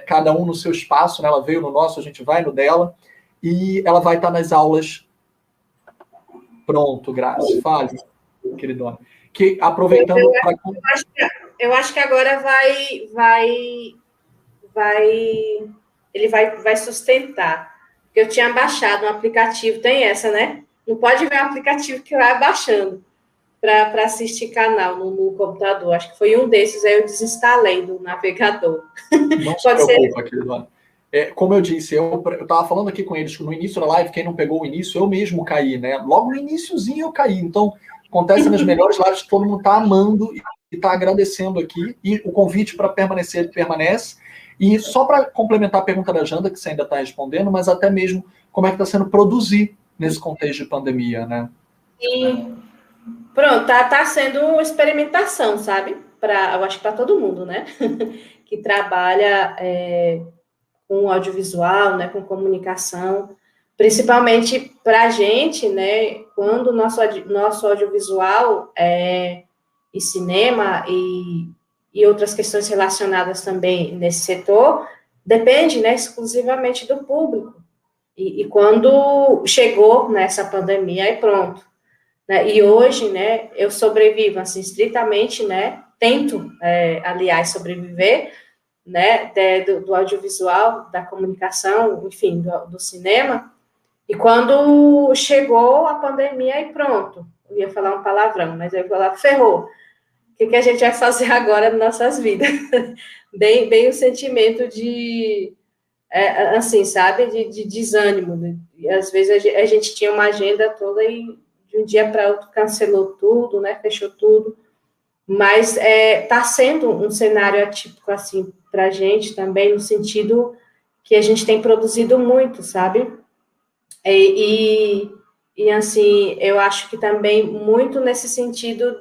cada um no seu espaço, né? Ela veio no nosso, a gente vai no dela, e ela vai estar nas aulas. Pronto, Graça, fale, queridona. Que, aproveitando... Eu acho que agora ele vai sustentar. Porque eu tinha baixado um aplicativo, tem essa, né? Não pode ver um aplicativo que vai baixando para assistir canal no computador. Acho que foi um desses, aí eu desinstalei do navegador. Não se preocupa, querido. Como eu disse, eu estava falando aqui com eles no início da live, quem não pegou o início, eu mesmo caí, né? Logo no iniciozinho eu caí. Então, acontece nas melhores lives que todo mundo está amando e está agradecendo aqui. E o convite para permanecer, ele permanece. E só para complementar a pergunta da Janda, que você ainda está respondendo, mas até mesmo como é que está sendo produzir nesse contexto de pandemia, né? E pronto, tá sendo uma experimentação, sabe? Eu acho que para todo mundo, né? Que trabalha com audiovisual, né? Com comunicação, principalmente para a gente, né? Quando o nosso audiovisual e cinema e outras questões relacionadas também nesse setor depende, né? Exclusivamente do público. E quando chegou nessa pandemia, aí pronto. Né? E hoje, né, eu sobrevivo, assim, estritamente, né, tento, aliás, sobreviver, né, do audiovisual, da comunicação, enfim, do cinema, e quando chegou a pandemia, aí pronto, eu ia falar um palavrão, mas eu ia falar, ferrou, o que a gente vai fazer agora nas nossas vidas? Bem o sentimento de, assim, sabe, de desânimo, né? E às vezes a gente tinha uma agenda toda e de um dia para outro cancelou tudo, né, fechou tudo, mas está sendo um cenário atípico, assim, para a gente também, no sentido que a gente tem produzido muito, sabe, e assim, eu acho que também muito nesse sentido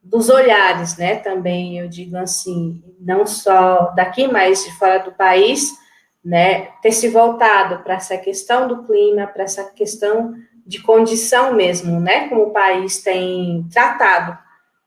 dos olhares, né, também, eu digo assim, não só daqui, mas de fora do país, né, ter se voltado para essa questão do clima, para essa questão de condição mesmo, né, como o país tem tratado,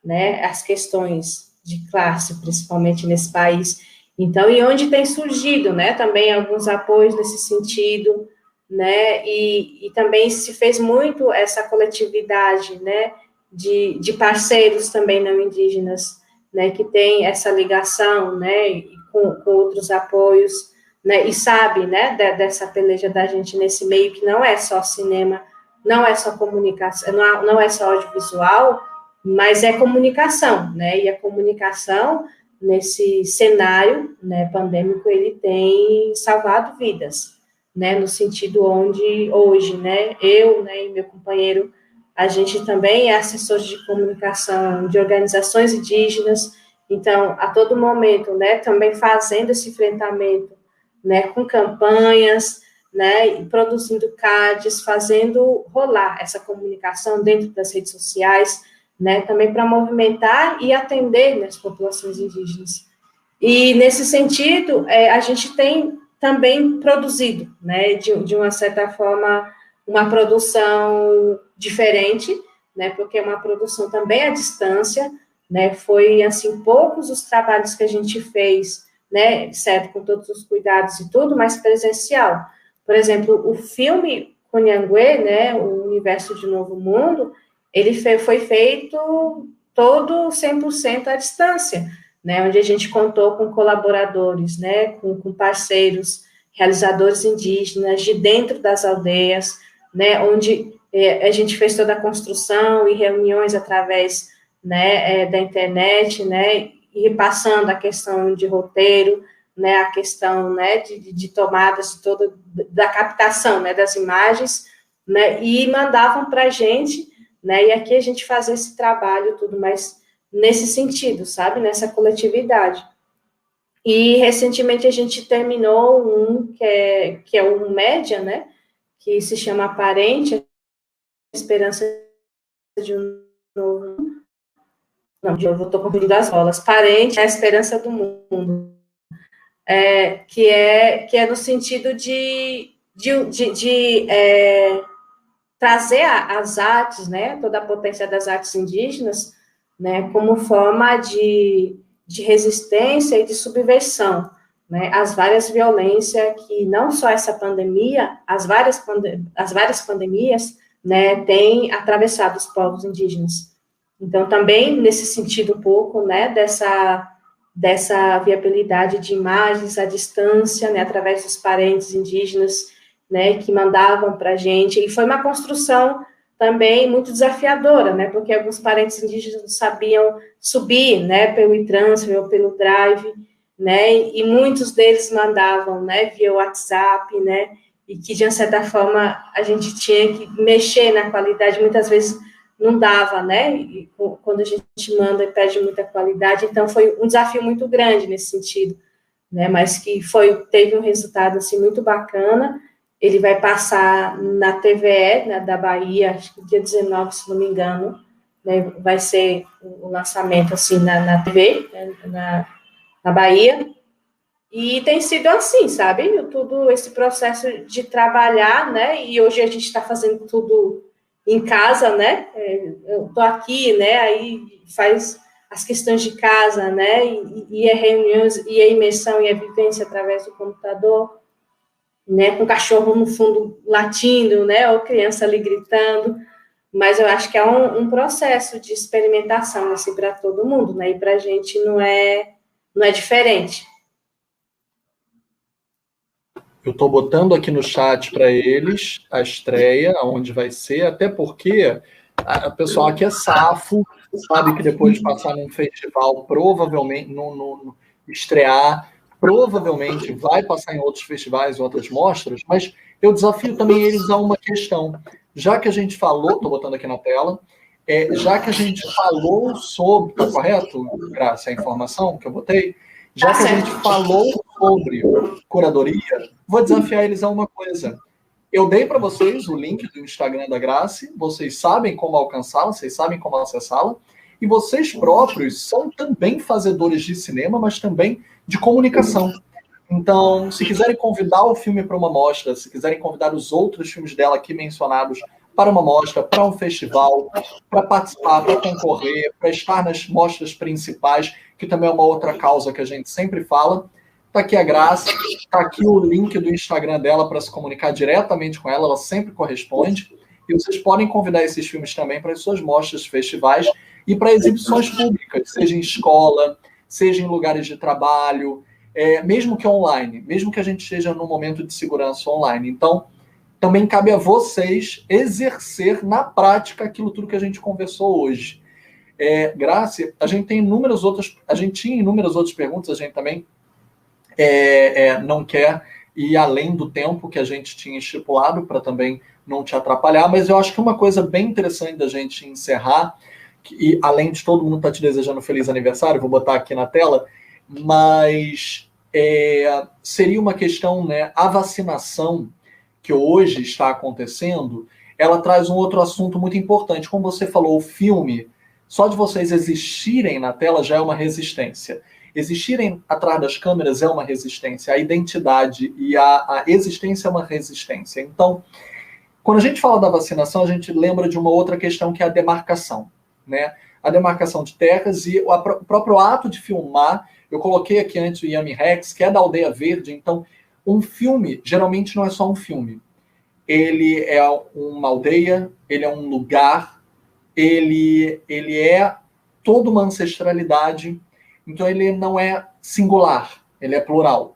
né, as questões de classe, principalmente nesse país. Então, e onde tem surgido, né, também alguns apoios nesse sentido, né, e também se fez muito essa coletividade, né, de parceiros também não indígenas, né, que tem essa ligação, né, com outros apoios, né, e sabe, né, dessa peleja da gente nesse meio que não é só cinema, não é só comunicação, não é só audiovisual, mas é comunicação, né, e a comunicação nesse cenário, né, pandêmico, ele tem salvado vidas, né, no sentido onde hoje, né, eu, né, e meu companheiro, a gente também é assessor de comunicação de organizações indígenas, então, a todo momento, né, também fazendo esse enfrentamento, né, com campanhas, né, produzindo cards, fazendo rolar essa comunicação dentro das redes sociais, né, também para movimentar e atender, né, as populações indígenas. E, nesse sentido, a gente tem também produzido, né, de uma certa forma, uma produção diferente, né, porque é uma produção também à distância, né, foi, assim, poucos os trabalhos que a gente fez, né, certo, com todos os cuidados e tudo, mas presencial. Por exemplo, o filme Conhanguê, né, o Universo de Novo Mundo, ele foi feito todo 100% à distância, né, onde a gente contou com colaboradores, né, com parceiros, realizadores indígenas de dentro das aldeias, né, onde a gente fez toda a construção e reuniões através, né, da internet, né, e passando a questão de roteiro, né, a questão, né, de tomadas de toda, da captação, né, das imagens, né, e mandavam para a gente, né, e aqui a gente fazia esse trabalho tudo mais nesse sentido, sabe, nessa coletividade. E recentemente a gente terminou um que é um média, né, que se chama Aparente, a Esperança de um Novo... Não, de novo, eu estou confundindo as bolas. Parente, a Esperança do Mundo. Que é no sentido de trazer as artes, né, toda a potência das artes indígenas, né, como forma de resistência e de subversão, né, às várias violências que não só essa pandemia, as várias pandemias, né, têm atravessado os povos indígenas. Então, também, nesse sentido um pouco, né, dessa viabilidade de imagens à distância, né, através dos parentes indígenas, né, que mandavam para a gente, e foi uma construção também muito desafiadora, né, porque alguns parentes indígenas não sabiam subir, né, pelo e-transfer ou pelo drive, né, e muitos deles mandavam, né, via WhatsApp, né, e que, de uma certa forma, a gente tinha que mexer na qualidade, muitas vezes não dava, né, e quando a gente manda e pede muita qualidade, então foi um desafio muito grande nesse sentido, né, mas que teve um resultado, assim, muito bacana, ele vai passar na TVE, né, da Bahia, acho que dia 19, se não me engano, né, vai ser o lançamento, assim, na TV, né, na Bahia. E tem sido assim, sabe? Tudo esse processo de trabalhar, né? E hoje a gente está fazendo tudo em casa, né? Eu tô aqui, né? Aí faz as questões de casa, né? E a reuniões, e a imersão e a vivência através do computador, né? Com o cachorro no fundo latindo, né? Ou criança ali gritando. Mas eu acho que é um processo de experimentação, assim, para todo mundo, né? E para a gente não é diferente. Eu estou botando aqui no chat para eles a estreia, onde vai ser, até porque o pessoal aqui é safo, sabe que depois de passar num festival, provavelmente, estrear, provavelmente vai passar em outros festivais, em outras mostras, mas eu desafio também eles a uma questão. Já que a gente falou, estou botando aqui na tela, já que a gente falou sobre, tá correto, Graça, a informação que eu botei? Já que a gente falou sobre curadoria, vou desafiar eles a uma coisa. Eu dei para vocês o link do Instagram da Grace, vocês sabem como alcançá-la, vocês sabem como acessá-la, e vocês próprios são também fazedores de cinema, mas também de comunicação. Então, se quiserem convidar o filme para uma mostra, se quiserem convidar os outros filmes dela aqui mencionados para uma mostra, para um festival, para participar, para concorrer, para estar nas mostras principais, que também é uma outra causa que a gente sempre fala, está aqui a Graça, está aqui o link do Instagram dela para se comunicar diretamente com ela sempre corresponde. E vocês podem convidar esses filmes também para as suas mostras, festivais e para exibições públicas, seja em escola, seja em lugares de trabalho, mesmo que online, mesmo que a gente esteja num momento de segurança online. Então, também cabe a vocês exercer na prática aquilo tudo que a gente conversou hoje. Graça, a gente tinha inúmeras outras perguntas, a gente também não quer ir além do tempo que a gente tinha estipulado para também não te atrapalhar, mas eu acho que uma coisa bem interessante da gente encerrar, e além de todo mundo estar te desejando feliz aniversário, vou botar aqui na tela, mas seria uma questão, né, a vacinação que hoje está acontecendo, ela traz um outro assunto muito importante. Como você falou, o filme, só de vocês existirem na tela já é uma resistência. Existirem atrás das câmeras é uma resistência. A identidade e a existência é uma resistência. Então, quando a gente fala da vacinação, a gente lembra de uma outra questão que é a demarcação, né? A demarcação de terras e o próprio ato de filmar. Eu coloquei aqui antes o Yami Rex, que é da Aldeia Verde. Então, um filme, geralmente não é só um filme. Ele é uma aldeia, ele é um lugar, ele é toda uma ancestralidade. Então, ele não é singular, ele é plural.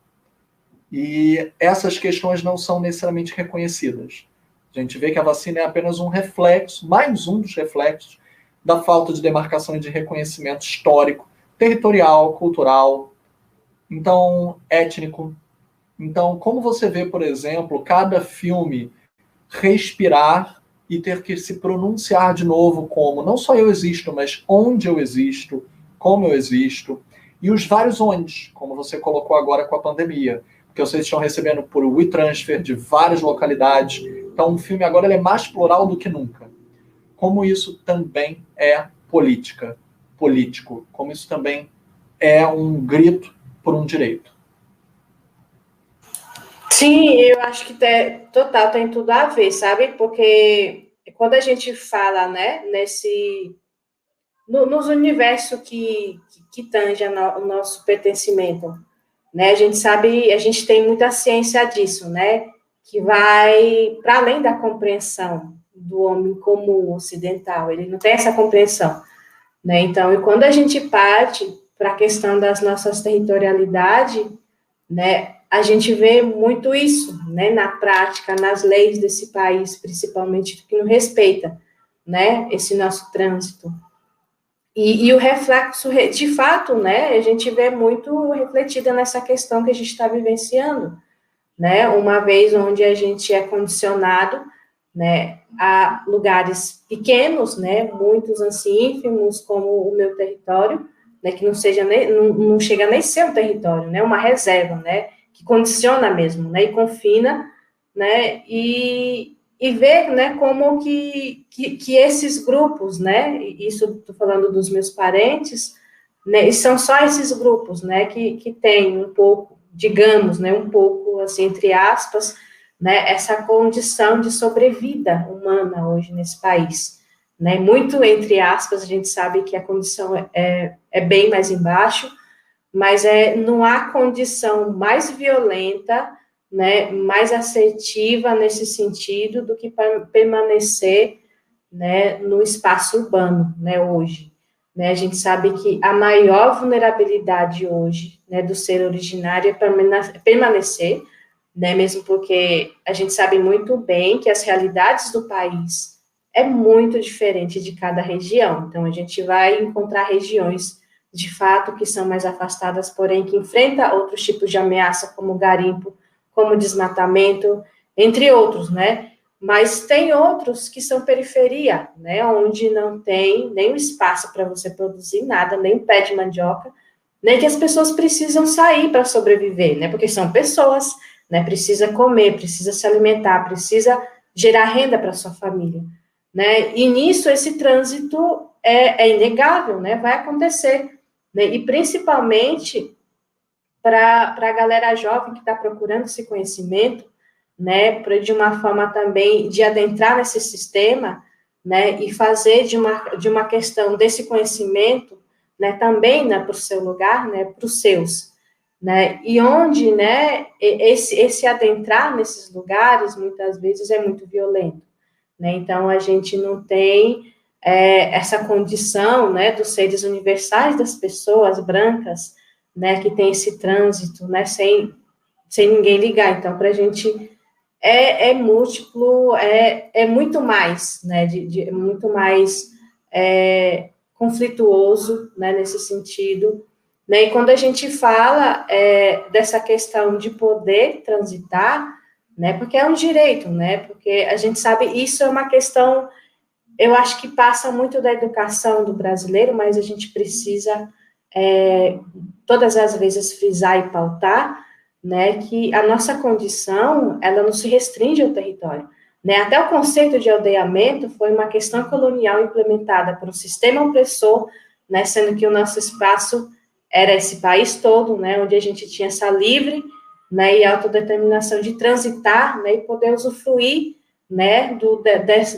E essas questões não são necessariamente reconhecidas. A gente vê que a vacina é apenas um reflexo, mais um dos reflexos, da falta de demarcação e de reconhecimento histórico, territorial, cultural, então étnico. Então, como você vê, por exemplo, cada filme respirar e ter que se pronunciar de novo como não só eu existo, mas onde eu existo, como eu existo, e os vários onde, como você colocou agora com a pandemia, porque vocês estão recebendo por WeTransfer de várias localidades. Então, o filme agora ele é mais plural do que nunca. Como isso também é político, como isso também é um grito por um direito. Sim, eu acho que total tem tudo a ver, sabe? Porque quando a gente fala, né, nos universos que tange o nosso pertencimento, né? A gente sabe, a gente tem muita ciência disso, né? Que vai para além da compreensão do homem comum ocidental, ele não tem essa compreensão, né? Então, e quando a gente parte para a questão das nossas territorialidades, né, a gente vê muito isso, né, na prática, nas leis desse país, principalmente, que não respeita, né, esse nosso trânsito. E o reflexo, de fato, né, a gente vê muito refletida nessa questão que a gente está vivenciando, né, uma vez onde a gente é condicionado, né, a lugares pequenos, né, muitos assim ínfimos, como o meu território, né, que não chega nem a ser um território, né, uma reserva, né, que condiciona mesmo, né, e confina, né, e ver, né, como que esses grupos, né, isso estou falando dos meus parentes, né, e são só esses grupos, né, que têm um pouco, digamos, né, um pouco, assim, entre aspas, né, essa condição de sobrevida humana hoje nesse país, né, muito entre aspas, a gente sabe que a condição é bem mais embaixo, mas não há condição mais violenta, né, mais assertiva nesse sentido do que permanecer, né, no espaço urbano, né, hoje. Né, a gente sabe que a maior vulnerabilidade hoje, né, do ser originário é permanecer, né, mesmo porque a gente sabe muito bem que as realidades do país é muito diferente de cada região. Então, a gente vai encontrar regiões, de fato, que são mais afastadas, porém, que enfrentam outros tipos de ameaça, como garimpo, como desmatamento, entre outros, né? Mas tem outros que são periferia, né? Onde não tem nem o espaço para você produzir nada, nem o pé de mandioca, nem que as pessoas precisam sair para sobreviver, né? Porque são pessoas, né? Precisa comer, precisa se alimentar, precisa gerar renda para sua família, né? E nisso esse trânsito é inegável, né? Vai acontecer, né? E principalmente para a galera jovem que está procurando esse conhecimento, né? De uma forma também de adentrar nesse sistema, né? E fazer de uma questão desse conhecimento, né? Também, né? Para o seu lugar, né? Para os seus, né? E onde, né? Esse adentrar nesses lugares muitas vezes é muito violento, né? Então a gente não tem essa condição, né? Dos seres universais das pessoas brancas, né? Que tem esse trânsito, né? Sem ninguém ligar. Então para a gente múltiplo, é muito mais, né, muito mais conflituoso, né, nesse sentido, né, e quando a gente fala dessa questão de poder transitar, né, porque é um direito, né, porque a gente sabe, isso é uma questão, eu acho que passa muito da educação do brasileiro, mas a gente precisa todas as vezes frisar e pautar, né, que a nossa condição, ela não se restringe ao território, né, até o conceito de aldeamento foi uma questão colonial implementada por um sistema opressor, né, sendo que o nosso espaço era esse país todo, né, onde a gente tinha essa livre, né, e autodeterminação de transitar, né, e poder usufruir, né,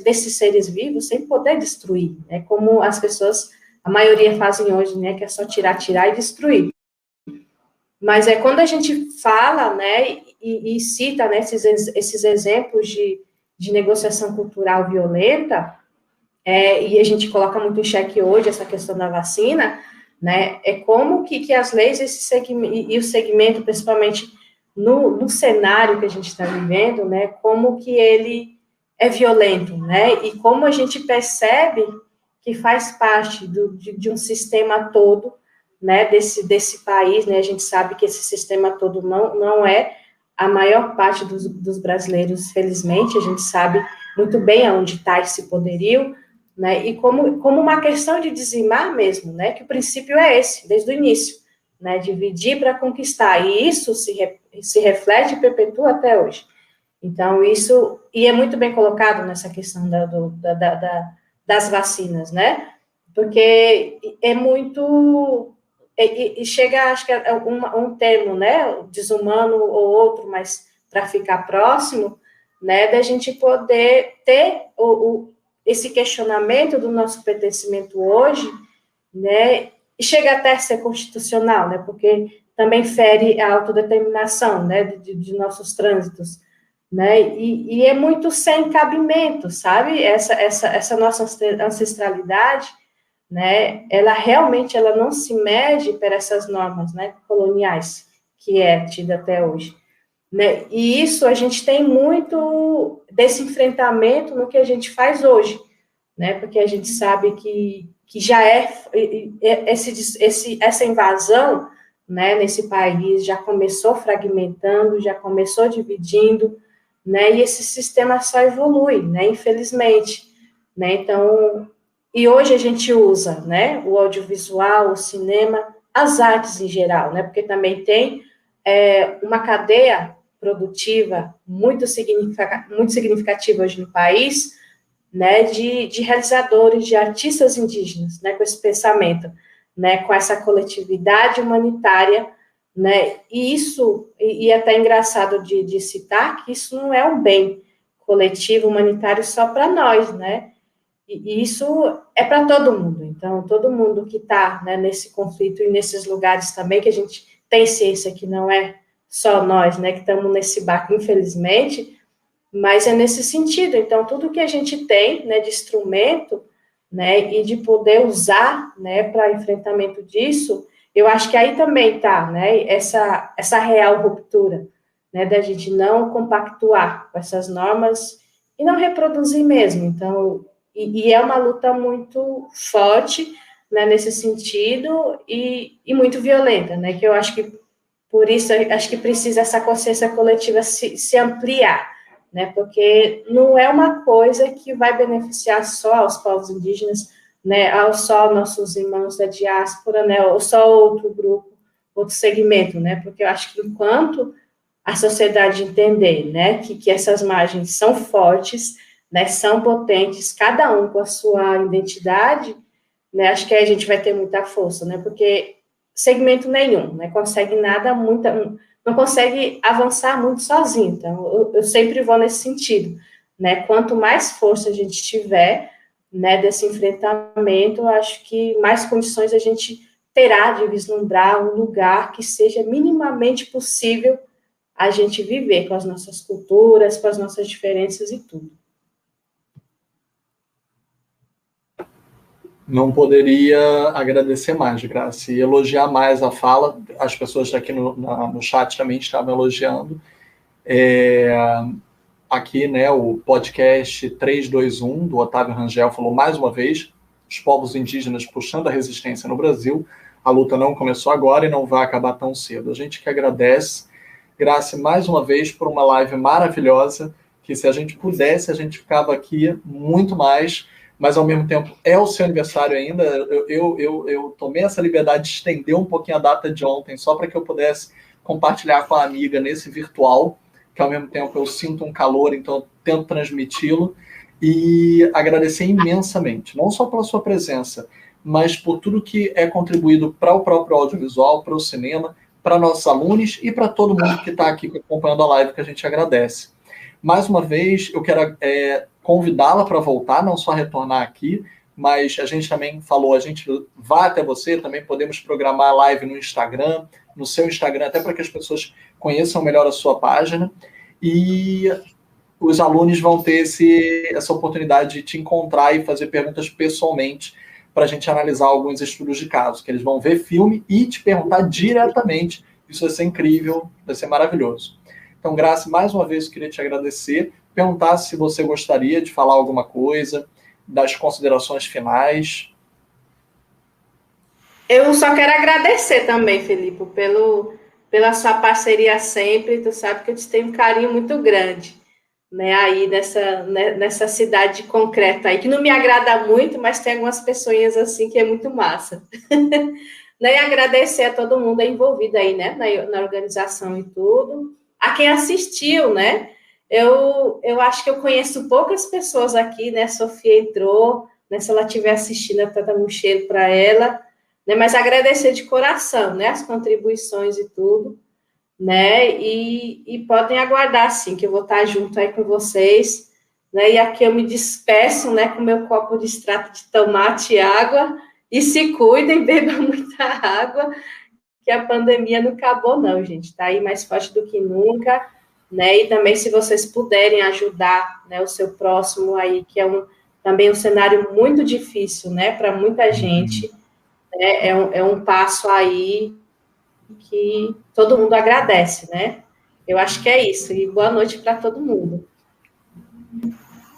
desses seres vivos sem poder destruir, né, como as pessoas, a maioria fazem hoje, né, que é só tirar e destruir. Mas quando a gente fala, né, e cita, né, esses exemplos de negociação cultural violenta, e a gente coloca muito em xeque hoje essa questão da vacina, né, é como que as leis e o segmento, principalmente no cenário que a gente está vivendo, né, como que ele é violento, né, e como a gente percebe que faz parte de um sistema todo, né, desse país, né, a gente sabe que esse sistema todo não é a maior parte dos brasileiros, felizmente, a gente sabe muito bem aonde está esse poderio, né, e como uma questão de dizimar mesmo, né, que o princípio é esse, desde o início, né, dividir para conquistar, e isso se reflete e perpetua até hoje. Então, isso, e é muito bem colocado nessa questão das vacinas, né, porque é muito... E chega, acho que é um termo, né, desumano ou outro, mas para ficar próximo, né, da gente poder ter esse questionamento do nosso pertencimento hoje, né, e chega até a ser constitucional, né, porque também fere a autodeterminação, né, de nossos trânsitos, né, e é muito sem cabimento, sabe, essa nossa ancestralidade, né, ela realmente não se mede por essas normas, né, coloniais, que é tida até hoje, né, e isso a gente tem muito desse enfrentamento no que a gente faz hoje, né, porque a gente sabe que já essa invasão, né, nesse país já começou fragmentando, já começou dividindo, né, e esse sistema só evolui, né, infelizmente, né, então... E hoje a gente usa, né, o audiovisual, o cinema, as artes em geral, né, porque também tem uma cadeia produtiva muito significativa hoje no país, né, de realizadores, de artistas indígenas, né, com esse pensamento, né, com essa coletividade humanitária, né, e isso, e é até engraçado de citar, que isso não é um bem coletivo humanitário só para nós, né, e isso é para todo mundo. Então, todo mundo que está, né, nesse conflito e nesses lugares também, que a gente tem ciência que não é só nós, né, que estamos nesse barco, infelizmente, mas é nesse sentido. Então, tudo que a gente tem, né, de instrumento, né, e de poder usar, né, para enfrentamento disso, eu acho que aí também está, né, essa real ruptura, né, da gente não compactuar com essas normas e não reproduzir mesmo. Então, e é uma luta muito forte, né, nesse sentido, e muito violenta, né, que eu acho que, por isso, acho que precisa essa consciência coletiva se ampliar, né, porque não é uma coisa que vai beneficiar só aos povos indígenas, né, só aos nossos irmãos da diáspora, né, ou só outro grupo, outro segmento, né, porque eu acho que enquanto a sociedade entender, né, que essas margens são fortes, né, são potentes, cada um com a sua identidade, né, acho que aí a gente vai ter muita força, né, porque segmento nenhum, né, consegue nada, não consegue avançar muito sozinho, então eu sempre vou nesse sentido, né, quanto mais força a gente tiver, né, desse enfrentamento, acho que mais condições a gente terá de vislumbrar um lugar que seja minimamente possível a gente viver com as nossas culturas, com as nossas diferenças e tudo. Não poderia agradecer mais, Graça, e elogiar mais a fala. As pessoas aqui no chat também estavam elogiando. Aqui, né, o podcast 321 do Otávio Rangel falou mais uma vez: os povos indígenas puxando a resistência no Brasil. A luta não começou agora e não vai acabar tão cedo. A gente que agradece, Graça, mais uma vez por uma live maravilhosa, que se a gente pudesse, a gente ficava aqui muito mais, mas ao mesmo tempo é o seu aniversário ainda. Eu tomei essa liberdade de estender um pouquinho a data de ontem, só para que eu pudesse compartilhar com a amiga nesse virtual, que ao mesmo tempo eu sinto um calor, então eu tento transmiti-lo, e agradecer imensamente, não só pela sua presença, mas por tudo que é contribuído para o próprio audiovisual, para o cinema, para nossos alunos e para todo mundo que está aqui acompanhando a live, que a gente agradece. Mais uma vez, eu quero convidá-la para voltar, não só retornar aqui, mas a gente também falou, a gente vai até você, também podemos programar a live no Instagram, no seu Instagram, até para que as pessoas conheçam melhor a sua página, e os alunos vão ter essa oportunidade de te encontrar e fazer perguntas pessoalmente, para a gente analisar alguns estudos de caso, que eles vão ver filme e te perguntar diretamente. Isso vai ser incrível, vai ser maravilhoso. Então, Graça, mais uma vez, eu queria te agradecer, perguntar se você gostaria de falar alguma coisa, das considerações finais. Eu só quero agradecer também, Felipe, pela sua parceria sempre. Tu sabe que eu te tenho um carinho muito grande, né, aí nessa cidade concreta aí, que não me agrada muito, mas tem algumas pessoinhas assim que é muito massa. Né, e agradecer a todo mundo envolvido aí, né, na organização e tudo. A quem assistiu, né, eu acho que eu conheço poucas pessoas aqui, né, Sofia entrou, né, se ela estiver assistindo, até dá um cheiro para ela, né, mas agradecer de coração, né, as contribuições e tudo, né, e podem aguardar, sim, que eu vou estar junto aí com vocês, né, e aqui eu me despeço, né, com meu copo de extrato de tomate e água, e se cuidem, bebam muita água, que a pandemia não acabou não, gente, está aí mais forte do que nunca, né, e também se vocês puderem ajudar, né, o seu próximo aí, que é também um cenário muito difícil, né, para muita gente, né, é um passo aí que todo mundo agradece, né? Eu acho que é isso. E boa noite para todo mundo.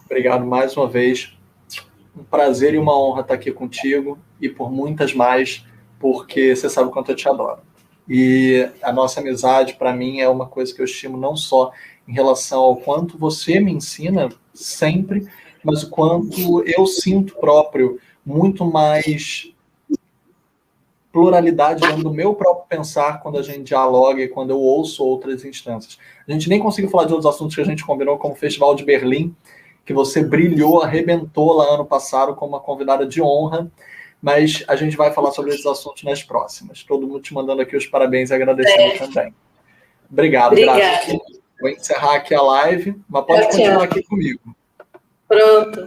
Obrigado mais uma vez. Um prazer e uma honra estar aqui contigo e por muitas mais, porque você sabe o quanto eu te adoro. E a nossa amizade, para mim, é uma coisa que eu estimo não só em relação ao quanto você me ensina sempre, mas o quanto eu sinto próprio muito mais pluralidade dentro do meu próprio pensar quando a gente dialoga e quando eu ouço outras instâncias. A gente nem conseguiu falar de outros assuntos que a gente combinou, como o Festival de Berlim, que você brilhou, arrebentou lá ano passado como uma convidada de honra, mas a gente vai falar sobre esses assuntos nas próximas. Todo mundo te mandando aqui os parabéns e agradecendo também. Obrigado, Graça. Vou encerrar aqui a live, mas pode continuar aqui comigo. Pronto.